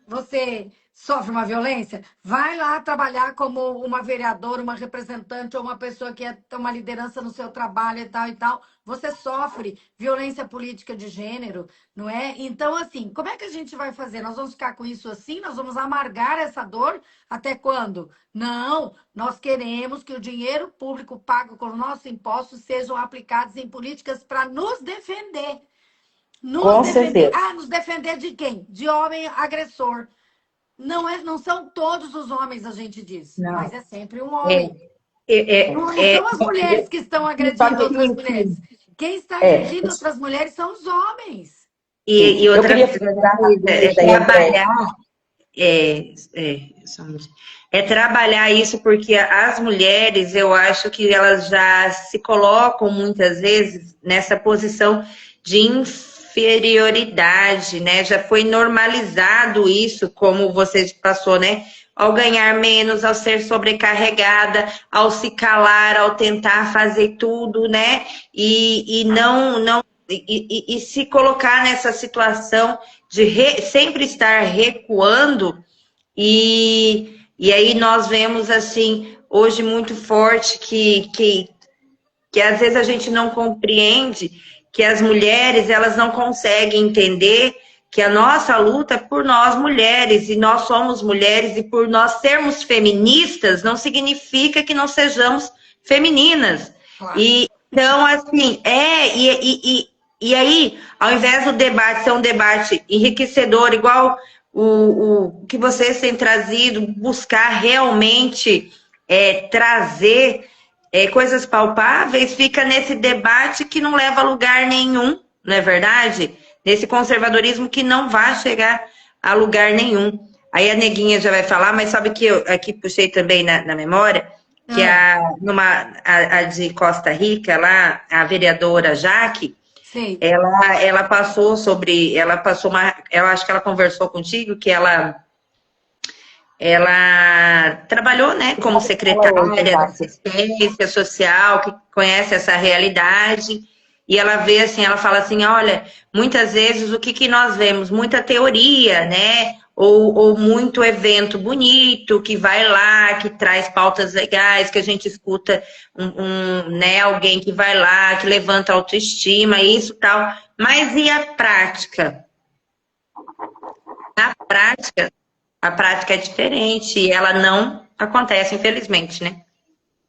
você sofre uma violência, vai lá trabalhar como uma vereadora, uma representante ou uma pessoa que tem uma liderança no seu trabalho e tal e tal. Você sofre violência política de gênero, não é? Então, assim, como é que a gente vai fazer? Nós vamos ficar com isso assim? Nós vamos amargar essa dor até quando? Não, nós queremos que o dinheiro público pago com os nossos impostos sejam aplicados em políticas para nos defender. Nos Com defender. certeza. Ah, nos defender de quem? De homem agressor. Não são todos os homens, a gente diz, mas Não. é sempre um É, homem. é, Não é, são as mulheres que estão agredindo outras mulheres. Quem está É, agredindo outras mulheres são os homens. e eu outra queria coisa, finalizar Luísa, rapidinho é isso daí, André. trabalhar, só um minutinho. É trabalhar isso porque as mulheres, eu acho que elas já se colocam muitas vezes nessa posição de inferioridade, né? Já foi normalizado isso, como você passou, né? Ao ganhar menos, ao ser sobrecarregada, ao se calar, ao tentar fazer tudo, né? E não e se colocar nessa situação de sempre estar recuando e aí nós vemos assim hoje muito forte que às vezes a gente não compreende que as mulheres elas não conseguem entender que a nossa luta é por nós mulheres, e nós somos mulheres, e por nós sermos feministas, não significa que não sejamos femininas. Claro. E então, assim, e aí, ao invés do debate ser um debate enriquecedor, igual o que vocês têm trazido, buscar realmente trazer coisas palpáveis, fica nesse debate que não leva a lugar nenhum, não é verdade? Nesse conservadorismo que não vai chegar a lugar nenhum. Aí a Neguinha já vai falar, mas sabe que eu aqui puxei também na memória, que a de Costa Rica, lá, a vereadora Jaque, Sim. ela passou eu acho que ela conversou contigo, que ela trabalhou, né, como secretária de assistência social, que conhece essa realidade, e ela vê assim, ela fala assim, olha, muitas vezes o que nós vemos? Muita teoria, né, ou muito evento bonito, que vai lá, que traz pautas legais, que a gente escuta né, alguém que vai lá, que levanta a autoestima, isso e tal, mas e a prática? A prática é diferente e ela não acontece, infelizmente, né?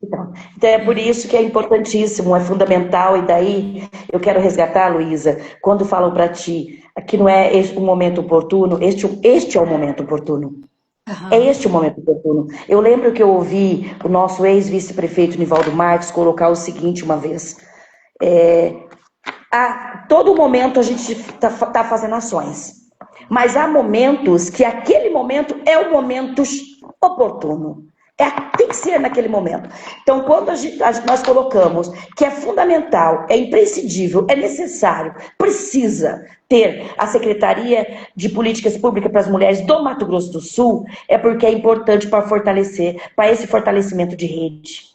Então é por isso que é importantíssimo, é fundamental, e daí eu quero resgatar, Luísa, quando falam para ti que não é um momento oportuno, este é o momento oportuno. É Aham. este o momento oportuno. Eu lembro que eu ouvi o nosso ex-vice-prefeito Nivaldo Marques colocar o seguinte uma vez. A todo momento a gente tá fazendo ações. Mas há momentos que aquele momento é o momento oportuno. Tem que ser naquele momento. Então, quando nós colocamos que é fundamental, é imprescindível, é necessário, precisa ter a Secretaria de Políticas Públicas para as Mulheres do Mato Grosso do Sul, é porque é importante para fortalecer, para esse fortalecimento de rede.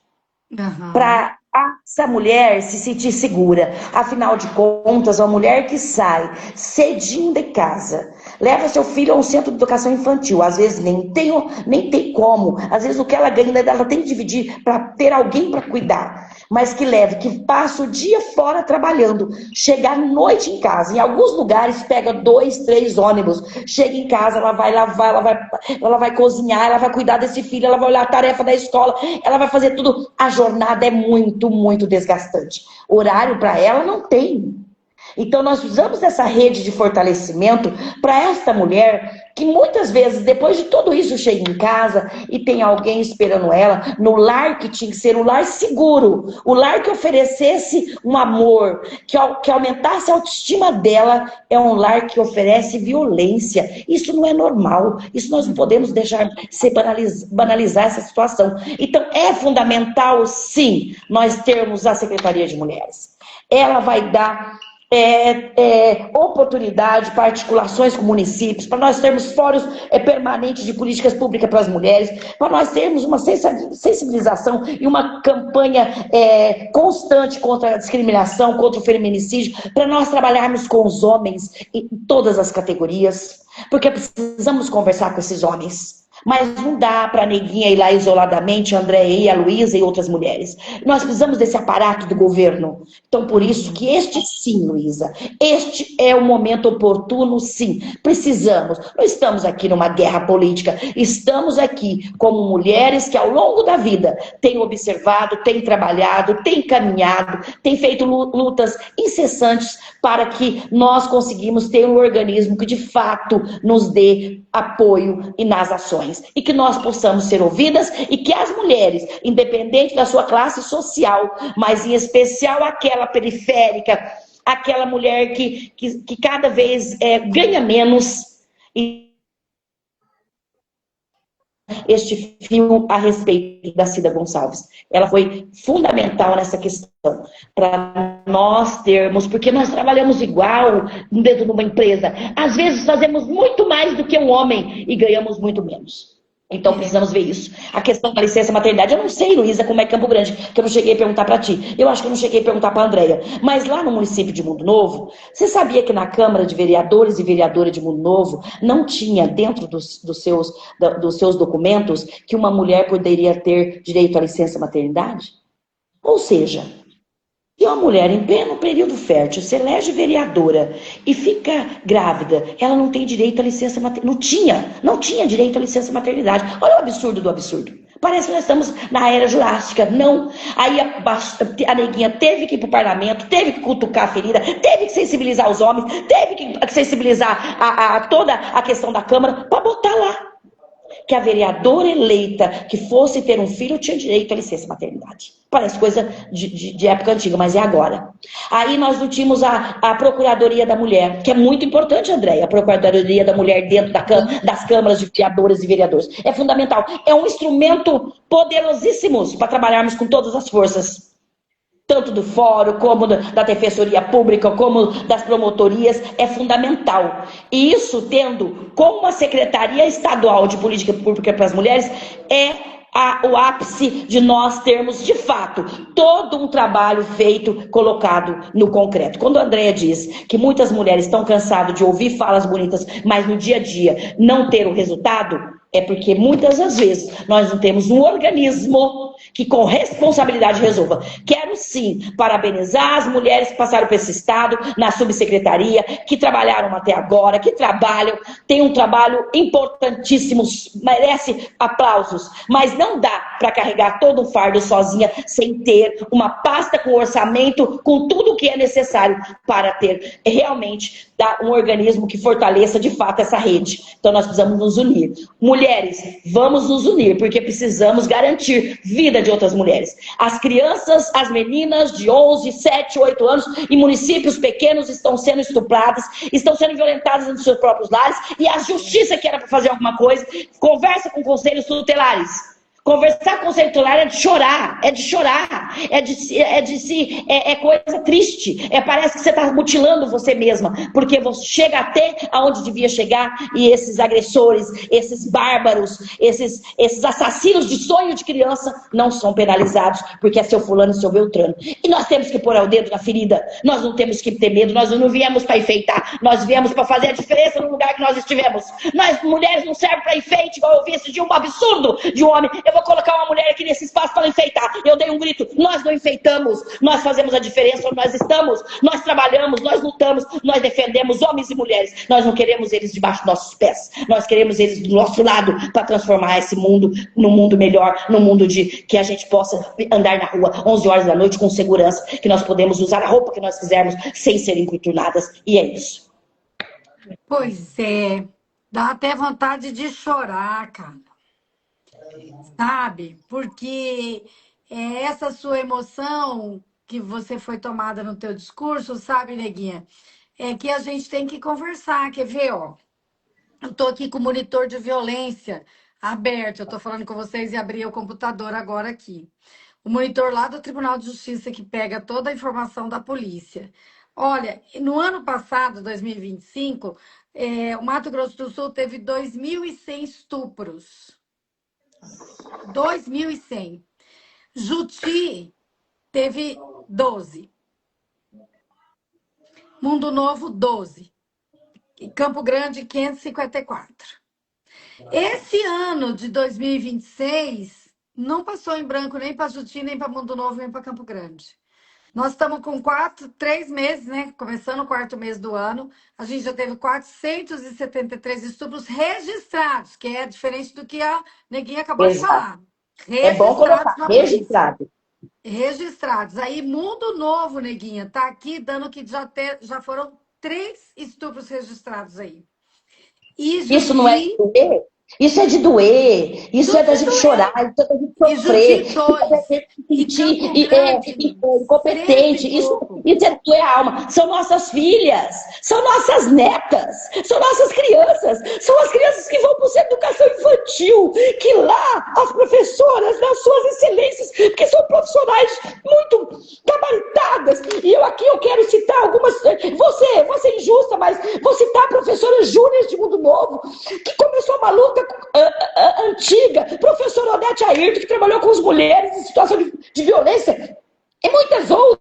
Aham. Para essa mulher se sentir segura. Afinal de contas, uma mulher que sai cedinho de casa, leva seu filho a um centro de educação infantil, às vezes nem tem como, às vezes o que ela ganha, ela tem que dividir para ter alguém para cuidar, mas que leve, que passa o dia fora trabalhando, chega à noite em casa, em alguns lugares pega 2, 3 ônibus, chega em casa, ela vai lavar, ela vai cozinhar, ela vai cuidar desse filho, ela vai olhar a tarefa da escola, ela vai fazer tudo. A jornada é muito, muito desgastante. Horário para ela não tem. Então nós usamos essa rede de fortalecimento para esta mulher que muitas vezes, depois de tudo isso, chega em casa e tem alguém esperando ela no lar que tinha que ser um lar seguro, o lar que oferecesse um amor, que aumentasse a autoestima dela, é um lar que oferece violência. Isso não é normal, isso nós não podemos deixar banalizar essa situação. Então é fundamental, sim, nós termos a Secretaria de Mulheres. Ela vai dar oportunidade para articulações com municípios, para nós termos fóruns permanentes de políticas públicas para as mulheres, para nós termos uma sensibilização e uma campanha constante contra a discriminação, contra o feminicídio, para nós trabalharmos com os homens em todas as categorias, porque precisamos conversar com esses homens. Mas não dá para a neguinha ir lá isoladamente, a Andréia e a Luísa e outras mulheres. Nós precisamos desse aparato do governo. Então, por isso que este sim, Luísa, este é o momento oportuno, sim. Precisamos. Não estamos aqui numa guerra política. Estamos aqui como mulheres que ao longo da vida têm observado, têm trabalhado, têm caminhado, têm feito lutas incessantes para que nós conseguimos ter um organismo que de fato nos dê apoio e nas ações. E que nós possamos ser ouvidas e que as mulheres, independente da sua classe social, mas em especial aquela periférica, aquela mulher que cada vez ganha menos, e este fio a respeito da Cida Gonçalves. Ela foi fundamental nessa questão, para nós termos, porque nós trabalhamos igual dentro de uma empresa. Às vezes fazemos muito mais do que um homem e ganhamos muito menos. Então precisamos ver isso. A questão da licença maternidade, eu não sei, Luísa, como é Campo Grande, que eu não cheguei a perguntar para ti. Eu acho que eu não cheguei a perguntar para a Andréia. Mas lá no município de Mundo Novo, você sabia que na Câmara de Vereadores e Vereadora de Mundo Novo não tinha dentro dos seus documentos que uma mulher poderia ter direito à licença maternidade? Ou seja, se uma mulher em pleno período fértil se elege vereadora e fica grávida, ela não tem direito à licença maternidade. Não tinha direito à licença maternidade. Olha o absurdo do absurdo. Parece que nós estamos na era jurássica. Não. Aí a neguinha teve que ir para o parlamento, teve que cutucar a ferida, teve que sensibilizar os homens, teve que sensibilizar toda a questão da Câmara para botar lá que a vereadora eleita que fosse ter um filho tinha direito à licença maternidade. Parece coisa de época antiga, mas é agora. Aí nós não tínhamos a Procuradoria da Mulher, que é muito importante, Andréia, a Procuradoria da Mulher dentro das câmaras de vereadoras e vereadores. É fundamental. É um instrumento poderosíssimo para trabalharmos com todas as forças. Tanto do fórum, como da Defensoria Pública, como das promotorias, é fundamental. E isso tendo como a Secretaria Estadual de Política Pública para as Mulheres, o ápice de nós termos, de fato, todo um trabalho feito, colocado no concreto. Quando a Andréia diz que muitas mulheres estão cansadas de ouvir falas bonitas, mas no dia a dia não ter o resultado, É porque muitas das vezes nós não temos um organismo que com responsabilidade resolva. Quero sim parabenizar as mulheres que passaram por esse estado, na subsecretaria, que trabalharam até agora, que trabalham, tem um trabalho importantíssimo, merece aplausos, mas não dá para carregar todo o fardo sozinha sem ter uma pasta com orçamento, com tudo o que é necessário para ter realmente um organismo que fortaleça de fato essa rede. Então nós precisamos nos unir. Mulheres, vamos nos unir, porque precisamos garantir vida de outras mulheres. As crianças, as meninas de 11, 7, 8 anos em municípios pequenos estão sendo estupradas, estão sendo violentadas nos seus próprios lares, e a justiça que era para fazer alguma coisa, conversa com conselhos tutelares. Conversar com o conselho tutelar é de chorar, é coisa triste. Parece que você está mutilando você mesma, porque você chega até aonde devia chegar e esses agressores, esses bárbaros, esses assassinos de sonho de criança não são penalizados, porque é seu fulano e seu Beltrano. E nós temos que pôr o dedo na ferida, nós não temos que ter medo, nós não viemos para enfeitar, nós viemos para fazer a diferença no lugar que nós estivemos. Nós, mulheres, não servem para enfeite, igual eu vi esse dia um absurdo de um homem. Eu vou colocar uma mulher aqui nesse espaço para enfeitar. Eu dei um grito. Nós não enfeitamos. Nós fazemos a diferença onde nós estamos. Nós trabalhamos, nós lutamos, nós defendemos homens e mulheres. Nós não queremos eles debaixo dos nossos pés. Nós queremos eles do nosso lado para transformar esse mundo num mundo melhor, num mundo de que a gente possa andar na rua 11 horas da noite com segurança, que nós podemos usar a roupa que nós quisermos sem serem importunadas. E é isso. Pois é. Dá até vontade de chorar, cara. Sabe? Porque essa sua emoção que você foi tomada no teu discurso, sabe, neguinha? É que a gente tem que conversar, quer ver, ó? Eu tô aqui com o monitor de violência aberto, eu tô falando com vocês e abri o computador agora aqui. O monitor lá do Tribunal de Justiça que pega toda a informação da polícia. Olha, no ano passado, 2025, o Mato Grosso do Sul teve 2.100 estupros. 2.100. Juti teve 12. Mundo Novo, 12. E Campo Grande, 554. Esse ano de 2026 não passou em branco nem para Juti, nem para Mundo Novo, nem para Campo Grande. Nós estamos com 3 meses, né? Começando o 4º mês do ano. A gente já teve 473 estupros registrados, que é diferente do que a neguinha acabou de falar. É bom colocar, registrado. Registrados. Aí, Mundo Novo, neguinha, tá aqui dando que já foram 3 estupros registrados aí. E isso não é de doer? Isso é de doer, isso é da gente chorar, isso é da gente sofrer, isso é da gente se sentir incompetente, isso é doer a alma. São nossas filhas, são nossas netas, são nossas crianças, são as crianças que vão para o centro de educação infantil, que lá as professoras, nas suas excelências, porque são profissionais muito gabaritadas, e eu quero citar algumas, você é injusta, mas vou citar a professora Júnior de Mundo Novo, que começou uma luta antiga, professora Odete Ayrton, que trabalhou com as mulheres em situação de violência, e muitas outras.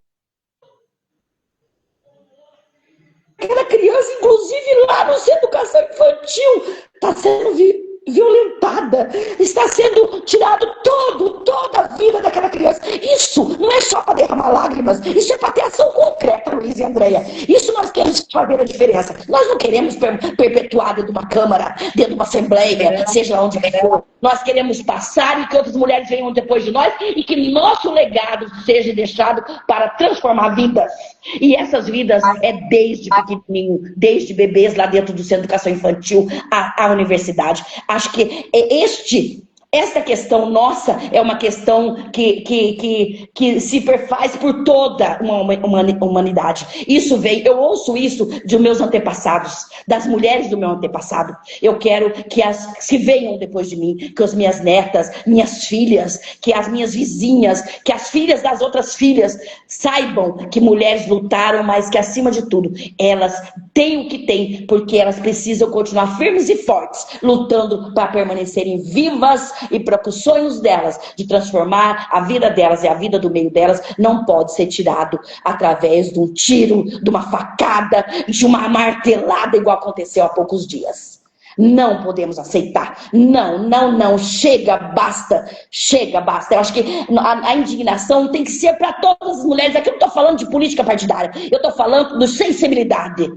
Aquela criança, inclusive lá no centro de educação infantil, está sendo violentada, está sendo tirado toda a vida daquela criança. Isso não é só para derramar lágrimas, isso é para ter ação concreta, Luiz e Andréia. Isso nós queremos fazer a diferença. Nós não queremos perpetuar dentro de uma câmara, dentro de uma assembleia, seja onde for. Nós queremos passar e que outras mulheres venham depois de nós e que nosso legado seja deixado para transformar vidas. E essas vidas é desde pequenininho, desde bebês lá dentro do Centro de Educação Infantil à universidade. Acho que esta questão nossa é uma questão que se perfaz por toda uma humanidade. Isso veio, eu ouço isso de meus antepassados, das mulheres do meu antepassado. Eu quero que as que venham depois de mim, que as minhas netas, minhas filhas, que as minhas vizinhas, que as filhas das outras filhas saibam que mulheres lutaram, mas que acima de tudo, elas têm o que têm, porque elas precisam continuar firmes e fortes, lutando para permanecerem vivas e para que os sonhos delas, de transformar a vida delas e a vida do meio delas, não pode ser tirado através de um tiro, de uma facada, de uma martelada, igual aconteceu há poucos dias. Não podemos aceitar. Não, não, não. Chega, basta. Chega, basta. Eu acho que a indignação tem que ser para todas as mulheres. Aqui eu não estou falando de política partidária. Eu estou falando de sensibilidade,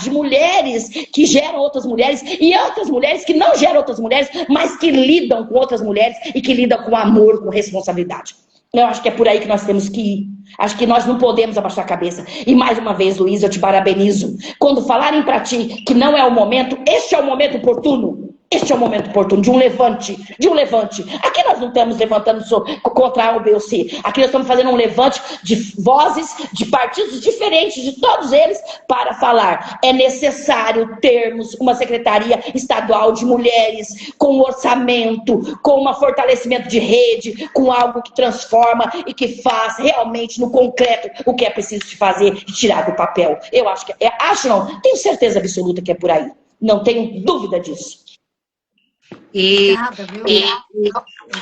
de mulheres que geram outras mulheres e outras mulheres que não geram outras mulheres, mas que lidam com outras mulheres e que lidam com amor, com responsabilidade. Eu acho que é por aí que nós temos que ir. Acho que nós não podemos abaixar a cabeça. E mais uma vez, Luiz, eu te parabenizo. Quando falarem para ti que não é o momento, este é o momento oportuno. Este é o momento oportuno de um levante, de um levante. Aqui nós não estamos levantando contra A ou B ou C. Aqui nós estamos fazendo um levante de vozes, de partidos diferentes, de todos eles, para falar. É necessário termos uma secretaria estadual de mulheres com orçamento, com um fortalecimento de rede, com algo que transforma e que faz realmente no concreto o que é preciso de fazer e tirar do papel. Eu acho que acho não, tenho certeza absoluta que é por aí. Não tenho dúvida disso. E, Obrigada, viu?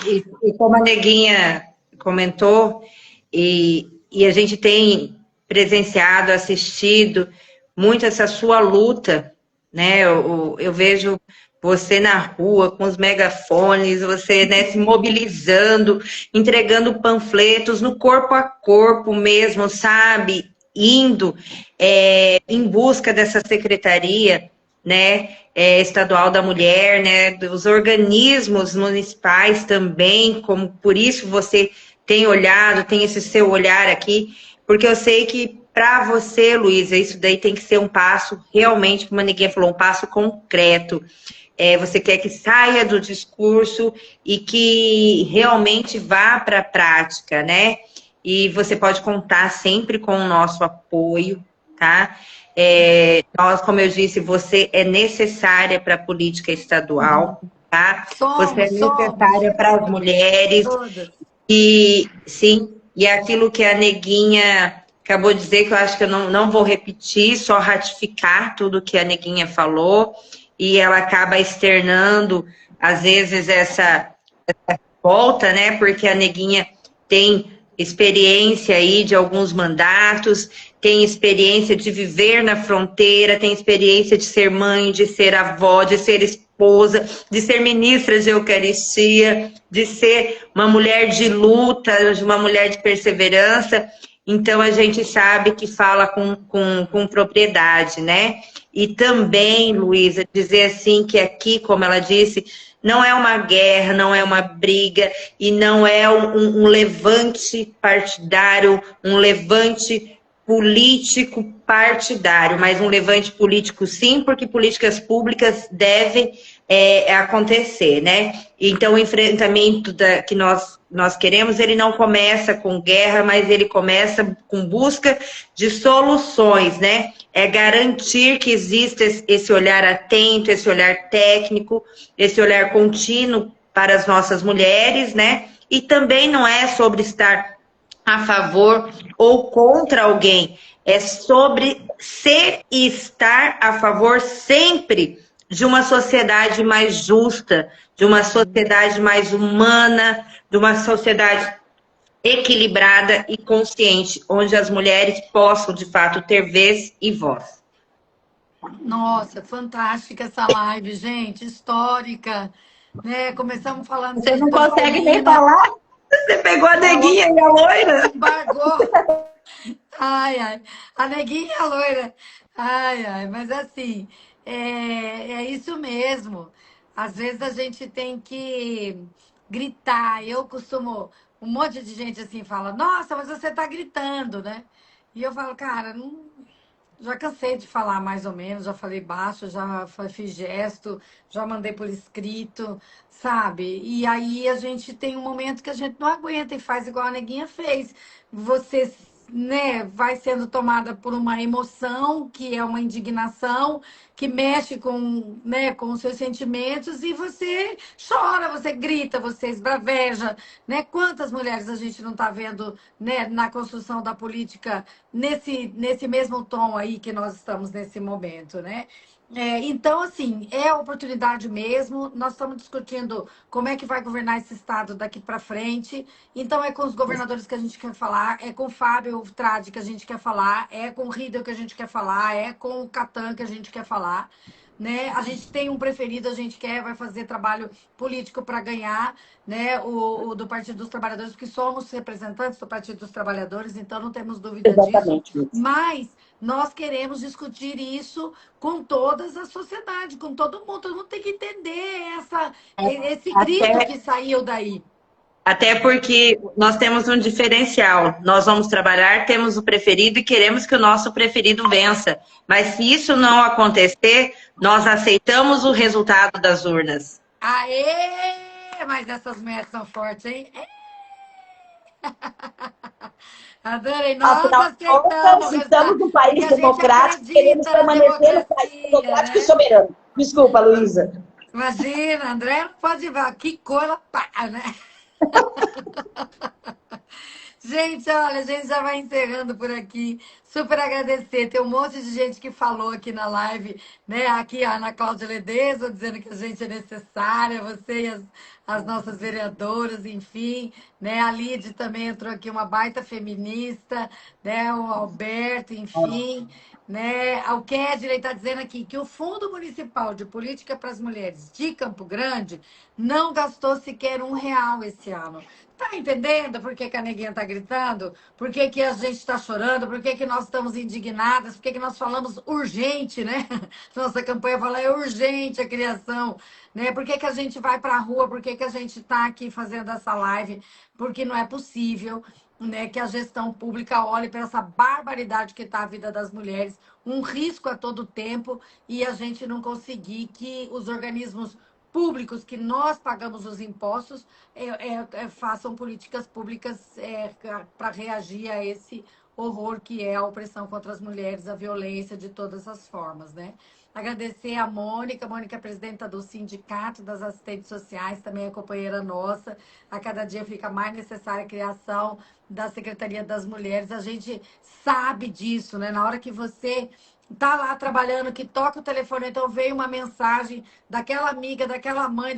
e, e como a Neguinha comentou, e a gente tem presenciado, assistido muito essa sua luta, né? Eu vejo você na rua com os megafones, você, né, se mobilizando, entregando panfletos no corpo a corpo mesmo, sabe? Indo em busca dessa secretaria, né, estadual da mulher, né, dos organismos municipais também, como por isso você tem olhado, tem esse seu olhar aqui, porque eu sei que para você, Luísa, isso daí tem que ser um passo realmente, como a Neguinha falou, um passo concreto. Você quer que saia do discurso e que realmente vá para a prática, né? E você pode contar sempre com o nosso apoio, tá? Nós, como eu disse, você é necessária para a política estadual, tá? Você é necessária para as mulheres. Todas. E sim, e aquilo que a Neguinha acabou de dizer, que eu acho que eu não vou repetir, só ratificar tudo que a Neguinha falou, e ela acaba externando, às vezes, essa volta, né? Porque a Neguinha tem experiência aí de alguns mandatos, tem experiência de viver na fronteira, tem experiência de ser mãe, de ser avó, de ser esposa, de ser ministra de Eucaristia, de ser uma mulher de luta, uma mulher de perseverança. Então, a gente sabe que fala com propriedade, né? E também, Luísa, dizer assim que aqui, como ela disse, não é uma guerra, não é uma briga e não é um levante partidário, um levante político partidário, mas um levante político sim, porque políticas públicas devem acontecer, né? Então o enfrentamento que nós queremos, ele não começa com guerra, mas ele começa com busca de soluções, né? É garantir que exista esse olhar atento, esse olhar técnico, esse olhar contínuo para as nossas mulheres, né? E também não é sobre estar a favor ou contra alguém, é sobre ser e estar a favor sempre de uma sociedade mais justa, de uma sociedade mais humana, de uma sociedade equilibrada e consciente, onde as mulheres possam, de fato, ter vez e voz. Nossa, fantástica essa live, gente, histórica, né? Começamos falando Você de não consegue nem Torcelina, falar? Você pegou a Neguinha e a loira? embargou. Ai, ai. A neguinha e a loira. Ai, ai. Mas assim, é isso mesmo. Às vezes a gente tem que gritar. Eu costumo. Um monte de gente assim fala: Nossa, mas você tá gritando, né? E eu falo: Cara, não. Já cansei de falar mais ou menos, já falei baixo, já fiz gesto, já mandei por escrito, sabe? E aí a gente tem um momento que a gente não aguenta e faz igual a neguinha fez. Você, né, vai sendo tomada por uma emoção, que é uma indignação, que mexe com, né, com os seus sentimentos e você chora, você grita, você esbraveja, né? Quantas mulheres a gente não está vendo, né, na construção da política nesse mesmo tom aí que nós estamos nesse momento, né? Então, assim, é oportunidade mesmo. Nós estamos discutindo como é que vai governar esse estado daqui para frente. Então, é com os governadores que a gente quer falar, é com o Fábio Tradi que a gente quer falar, é com o Riedel que a gente quer falar, é com o Catan que a gente quer falar. né? A gente tem um preferido, a gente vai fazer trabalho político para ganhar, né? O do Partido dos Trabalhadores, porque somos representantes do Partido dos Trabalhadores, então não temos dúvida disso. Exatamente, Luísa. Mas nós queremos discutir isso com toda a sociedade, com todo mundo. Todo mundo tem que entender esse grito que saiu daí. Até porque nós temos um diferencial. Nós vamos trabalhar, temos o preferido e queremos que o nosso preferido vença. Mas se isso não acontecer, nós aceitamos o resultado das urnas. Aê! Mas essas mulheres são fortes, hein? Adorei. Nós aceitamos. Estamos num país democrático, queremos permanecer no país democrático e soberano. Desculpa, Luísa. Imagina, André não pode ver. Que coisa, pá, né? Gente, olha, a gente já vai encerrando por aqui. Super agradecer. Tem um monte de gente que falou aqui na live, né? Aqui a Ana Cláudia Ledesma dizendo que a gente é necessária, você e as nossas vereadoras, enfim, né? A Lide também entrou aqui, uma baita feminista, né? O Alberto, enfim, né? O Kedley está dizendo aqui que o Fundo Municipal de Política para as Mulheres de Campo Grande não gastou sequer R$1 esse ano. Tá entendendo por que a neguinha tá gritando? Por que a gente está chorando? Por que nós estamos indignadas? Por que nós falamos urgente, né? Nossa campanha fala é urgente a criação, né? Por que a gente vai para a rua? Por que a gente está aqui fazendo essa live? Porque não é possível, né, que a gestão pública olhe para essa barbaridade que está a vida das mulheres, um risco a todo tempo, e a gente não conseguir que os organismos públicos que nós pagamos os impostos façam políticas públicas para reagir a esse horror que é a opressão contra as mulheres, a violência de todas as formas, né? Agradecer a Mônica é presidenta do Sindicato das Assistentes Sociais, também é companheira nossa. A cada dia fica mais necessária a criação da Secretaria das Mulheres. A gente sabe disso, né? Na hora que você tá lá trabalhando, que toca o telefone, então veio uma mensagem daquela amiga, daquela mãe,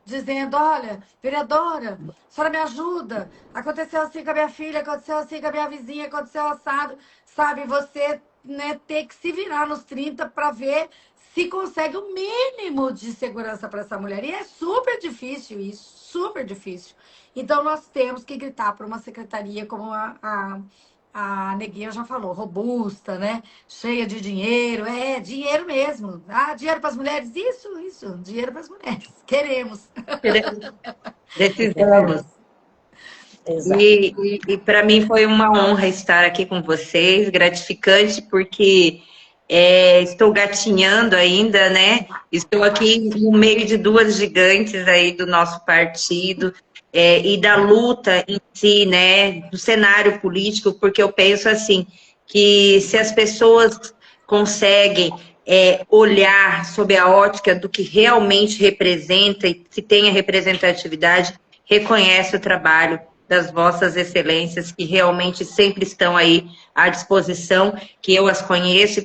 dizendo, olha, vereadora, a senhora me ajuda, aconteceu assim com a minha filha, aconteceu assim com a minha vizinha, aconteceu assado, sabe, você, né, ter que se virar nos 30 para ver se consegue o mínimo de segurança para essa mulher, e é super difícil isso, super difícil. Então nós temos que gritar para uma secretaria como a neguinha já falou, robusta, né? Cheia de dinheiro, dinheiro mesmo. Ah, dinheiro para as mulheres? Isso, dinheiro para as mulheres. Queremos. Precisamos. E para mim foi uma honra estar aqui com vocês, gratificante, porque estou gatinhando ainda, né? Estou aqui no meio de duas gigantes aí do nosso partido, e da luta em si, né, do cenário político, porque eu penso assim, que se as pessoas conseguem olhar sob a ótica do que realmente representa e se tem a representatividade, reconhece o trabalho das vossas excelências, que realmente sempre estão aí à disposição, que eu as conheço e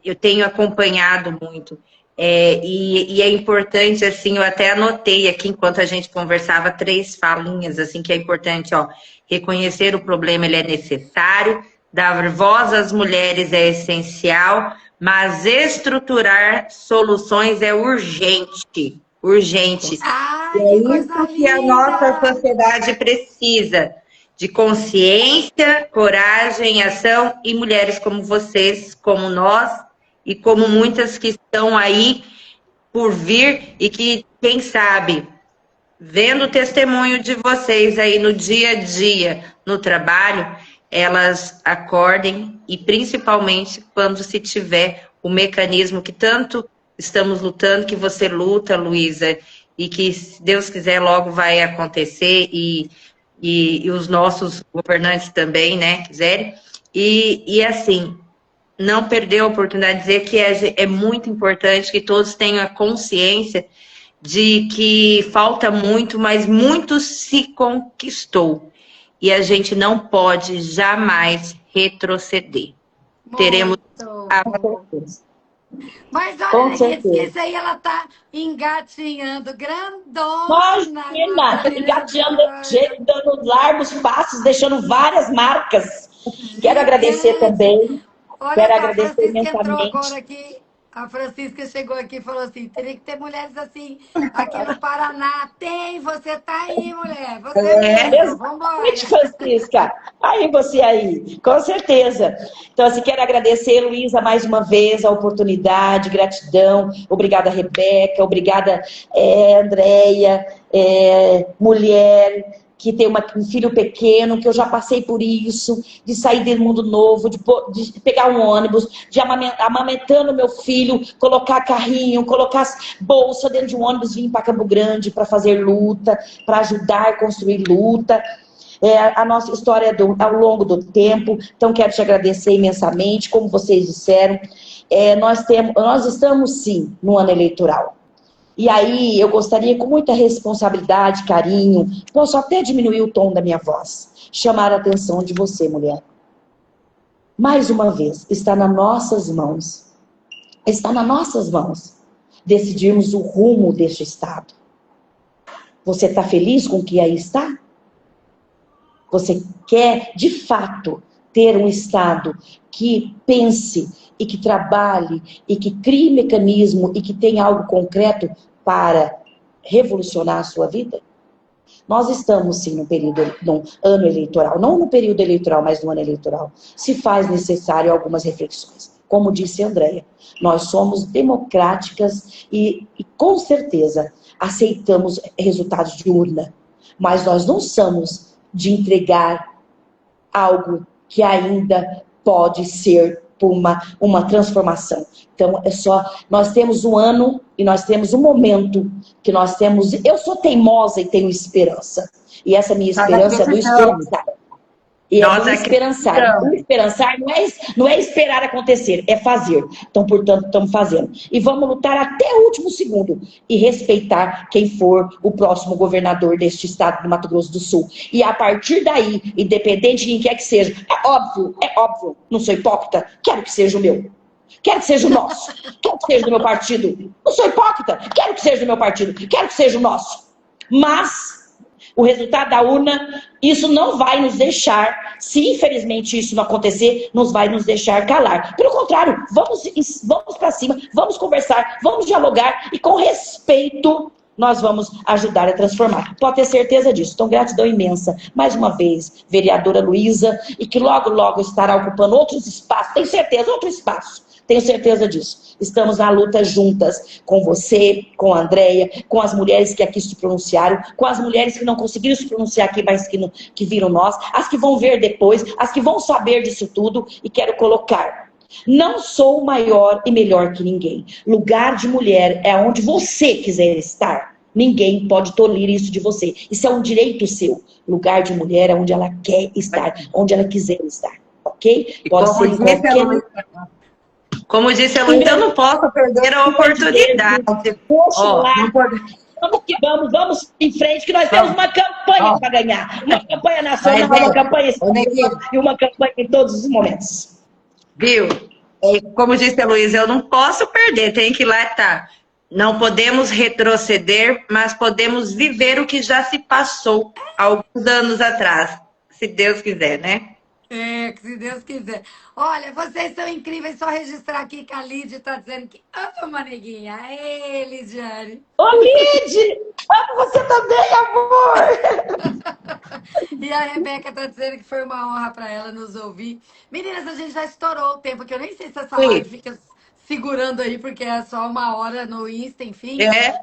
eu tenho acompanhado muito. E é importante, assim, eu até anotei aqui, enquanto a gente conversava, 3 falinhas, assim, que é importante, ó, reconhecer o problema, ele é necessário, dar voz às mulheres é essencial, mas estruturar soluções é urgente, urgente. Ai, é que coisa isso que a nossa sociedade precisa, de consciência, coragem, ação, e mulheres como vocês, como nós, e como muitas que estão aí por vir e que, quem sabe, vendo o testemunho de vocês aí no dia a dia, no trabalho, elas acordem e principalmente quando se tiver o mecanismo que tanto estamos lutando, que você luta, Luísa, e que, se Deus quiser, logo vai acontecer e os nossos governantes também, né, quiserem. E assim, não perder a oportunidade de dizer que é muito importante que todos tenham a consciência de que falta muito, mas muito se conquistou. E a gente não pode jamais retroceder. Muito. Teremos a Mas olha, esse aí ela tá engatinhando, grandona. Imagina, engateando, dando largos passos, deixando várias marcas. Quero agradecer também Olha Quero só, a agradecer Francisca entrou agora imensamente. aqui. A Francisca chegou aqui e falou assim: teria que ter mulheres assim aqui no Paraná. Tem, você tá aí, mulher. Você É. mesma. Exatamente, Vambora. Francisca. Aí você aí, com certeza. Então, assim, quero agradecer, Luísa, mais uma vez a oportunidade, gratidão. Obrigada, Rebeca. Obrigada, Andréia, mulher que tem um filho pequeno, que eu já passei por isso, de sair do mundo novo, de pegar um ônibus, de amamentando meu filho, colocar carrinho, colocar bolsa dentro de um ônibus, vir para Campo Grande para fazer luta, para ajudar a construir luta. A nossa história ao longo do tempo, então quero te agradecer imensamente, como vocês disseram, nós estamos sim no ano eleitoral. E aí eu gostaria, com muita responsabilidade, carinho, posso até diminuir o tom da minha voz, chamar a atenção de você, mulher. Mais uma vez, está nas nossas mãos decidirmos o rumo deste Estado. Você está feliz com o que aí está? Você quer, de fato, ter um Estado que pense e que trabalhe e que crie mecanismo e que tenha algo concreto para revolucionar a sua vida? Nós estamos, sim, num ano eleitoral. Não no período eleitoral, mas no ano eleitoral. Se faz necessário algumas reflexões. Como disse a Andréia, nós somos democráticas e com certeza, aceitamos resultados de urna. Mas nós não somos de entregar algo que ainda pode ser por uma transformação. Então, nós temos um ano e nós temos um momento que nós temos. Eu sou teimosa e tenho esperança. E essa minha esperança é do esperançar. E é do esperançar. O esperançar não é esperar acontecer, é fazer. Então, portanto, estamos fazendo. E vamos lutar até o último segundo. E respeitar quem for o próximo governador deste estado do Mato Grosso do Sul. E a partir daí, independente de quem quer que seja, é óbvio, não sou hipócrita, quero que seja o meu. Quero que seja o nosso. Quero que seja do meu partido. Não sou hipócrita, quero que seja do meu partido. Quero que seja o nosso. Mas o resultado da urna, isso não vai nos deixar, se infelizmente isso não acontecer, vai nos deixar calar. Pelo contrário, vamos para cima, vamos conversar, vamos dialogar e com respeito nós vamos ajudar a transformar. Pode ter certeza disso. Então, gratidão imensa, mais uma vez, vereadora Luísa, e que logo, logo estará ocupando outros espaços, tenho certeza, outro espaço. Tenho certeza disso. Estamos na luta juntas, com você, com a Andréia, com as mulheres que aqui se pronunciaram, com as mulheres que não conseguiram se pronunciar aqui, mas que viram nós, as que vão ver depois, as que vão saber disso tudo, e quero colocar: não sou maior e melhor que ninguém. Lugar de mulher é onde você quiser estar. Ninguém pode tolir isso de você. Isso é um direito seu. Lugar de mulher é onde ela quer estar, onde ela quiser estar. Ok? Pode ser em qualquer lugar. Como disse a Luísa, eu não posso perder a oportunidade. Vamos em frente, que nós temos uma campanha para ganhar. Uma campanha nacional, uma campanha estadual e uma campanha em todos os momentos. Viu? Como disse a Luísa, eu não posso perder, tem que ir lá estar. Não podemos retroceder, mas podemos viver o que já se passou há alguns anos atrás. Se Deus quiser, né? Se Deus quiser. Olha, vocês são incríveis. Só registrar aqui que a Lídia está dizendo que ama neguinha. Ei, Lidiane. Ô, Lid! Amo você também, amor! E a Rebeca está dizendo que foi uma honra para ela nos ouvir. Meninas, a gente já estourou o tempo, que eu nem sei se essa live fica segurando aí, porque é só 1 hora no Insta, enfim.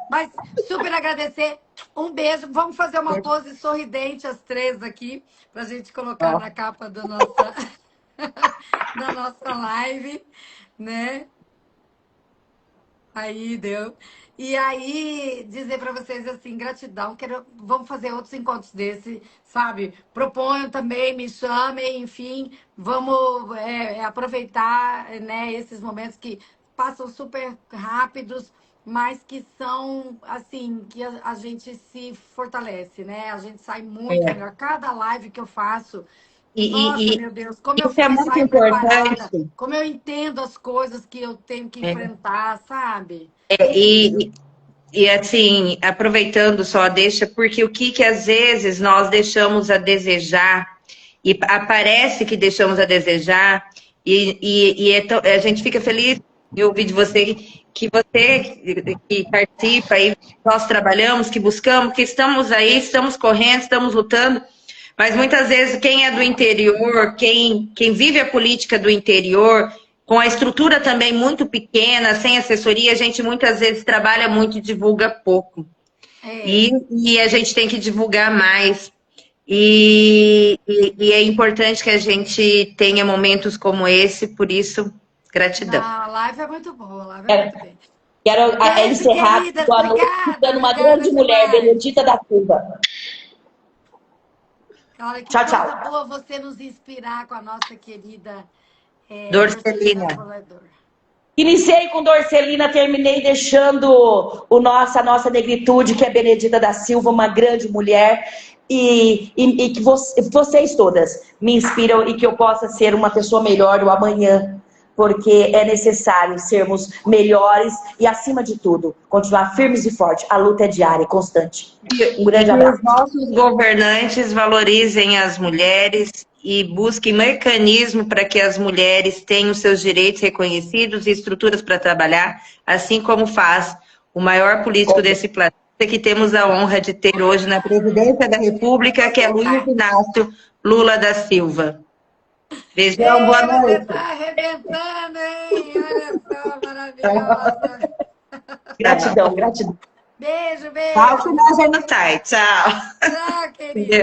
Mas super agradecer. Um beijo. Vamos fazer uma pose sorridente, as três aqui, pra gente colocar na capa da nossa live, né? Aí deu. E aí, dizer para vocês assim, gratidão. Vamos fazer outros encontros desse, sabe? Proponham também, me chamem, enfim. Vamos aproveitar, né, esses momentos que passam super rápidos, mas que são, assim, que a gente se fortalece, né? A gente sai muito melhor. Cada live que eu faço, nossa, meu Deus, como eu saio preparada, como eu entendo as coisas que eu tenho que enfrentar, sabe? E assim, aproveitando só, deixa, porque o que às vezes nós deixamos a desejar, e aparece que deixamos a desejar, A gente fica feliz de ouvir de você que participa e nós trabalhamos, que buscamos, que estamos aí, estamos correndo, estamos lutando. Mas muitas vezes quem é do interior, quem vive a política do interior, com a estrutura também muito pequena, sem assessoria, a gente muitas vezes trabalha muito e divulga pouco. E a gente tem que divulgar mais. E é importante que a gente tenha momentos como esse, por isso, gratidão. A live é muito boa, a live é muito bem. Quero encerrar citando uma grande mulher, Benedita da Silva. Olha, que tchau, coisa tchau. boa você nos inspirar com a nossa querida Dorcelina. Iniciei com Dorcelina, terminei deixando a nossa negritude, que é Benedita da Silva, uma grande mulher. E que vocês todas me inspiram e que eu possa ser uma pessoa melhor no amanhã. Porque é necessário sermos melhores e, acima de tudo, continuar firmes e fortes. A luta é diária e constante. Um grande abraço. Que os nossos governantes valorizem as mulheres e busquem mecanismo para que as mulheres tenham seus direitos reconhecidos e estruturas para trabalhar, assim como faz o maior político desse planeta, que temos a honra de ter hoje na presidência da República, que é Luiz Inácio Lula da Silva. Beijão, boa noite. Você tá arrebentando, hein? Olha só, maravilhosa. Gratidão, gratidão. Beijo, beijo. Tchau, que nós vamos estar. Tchau. Tchau, querida.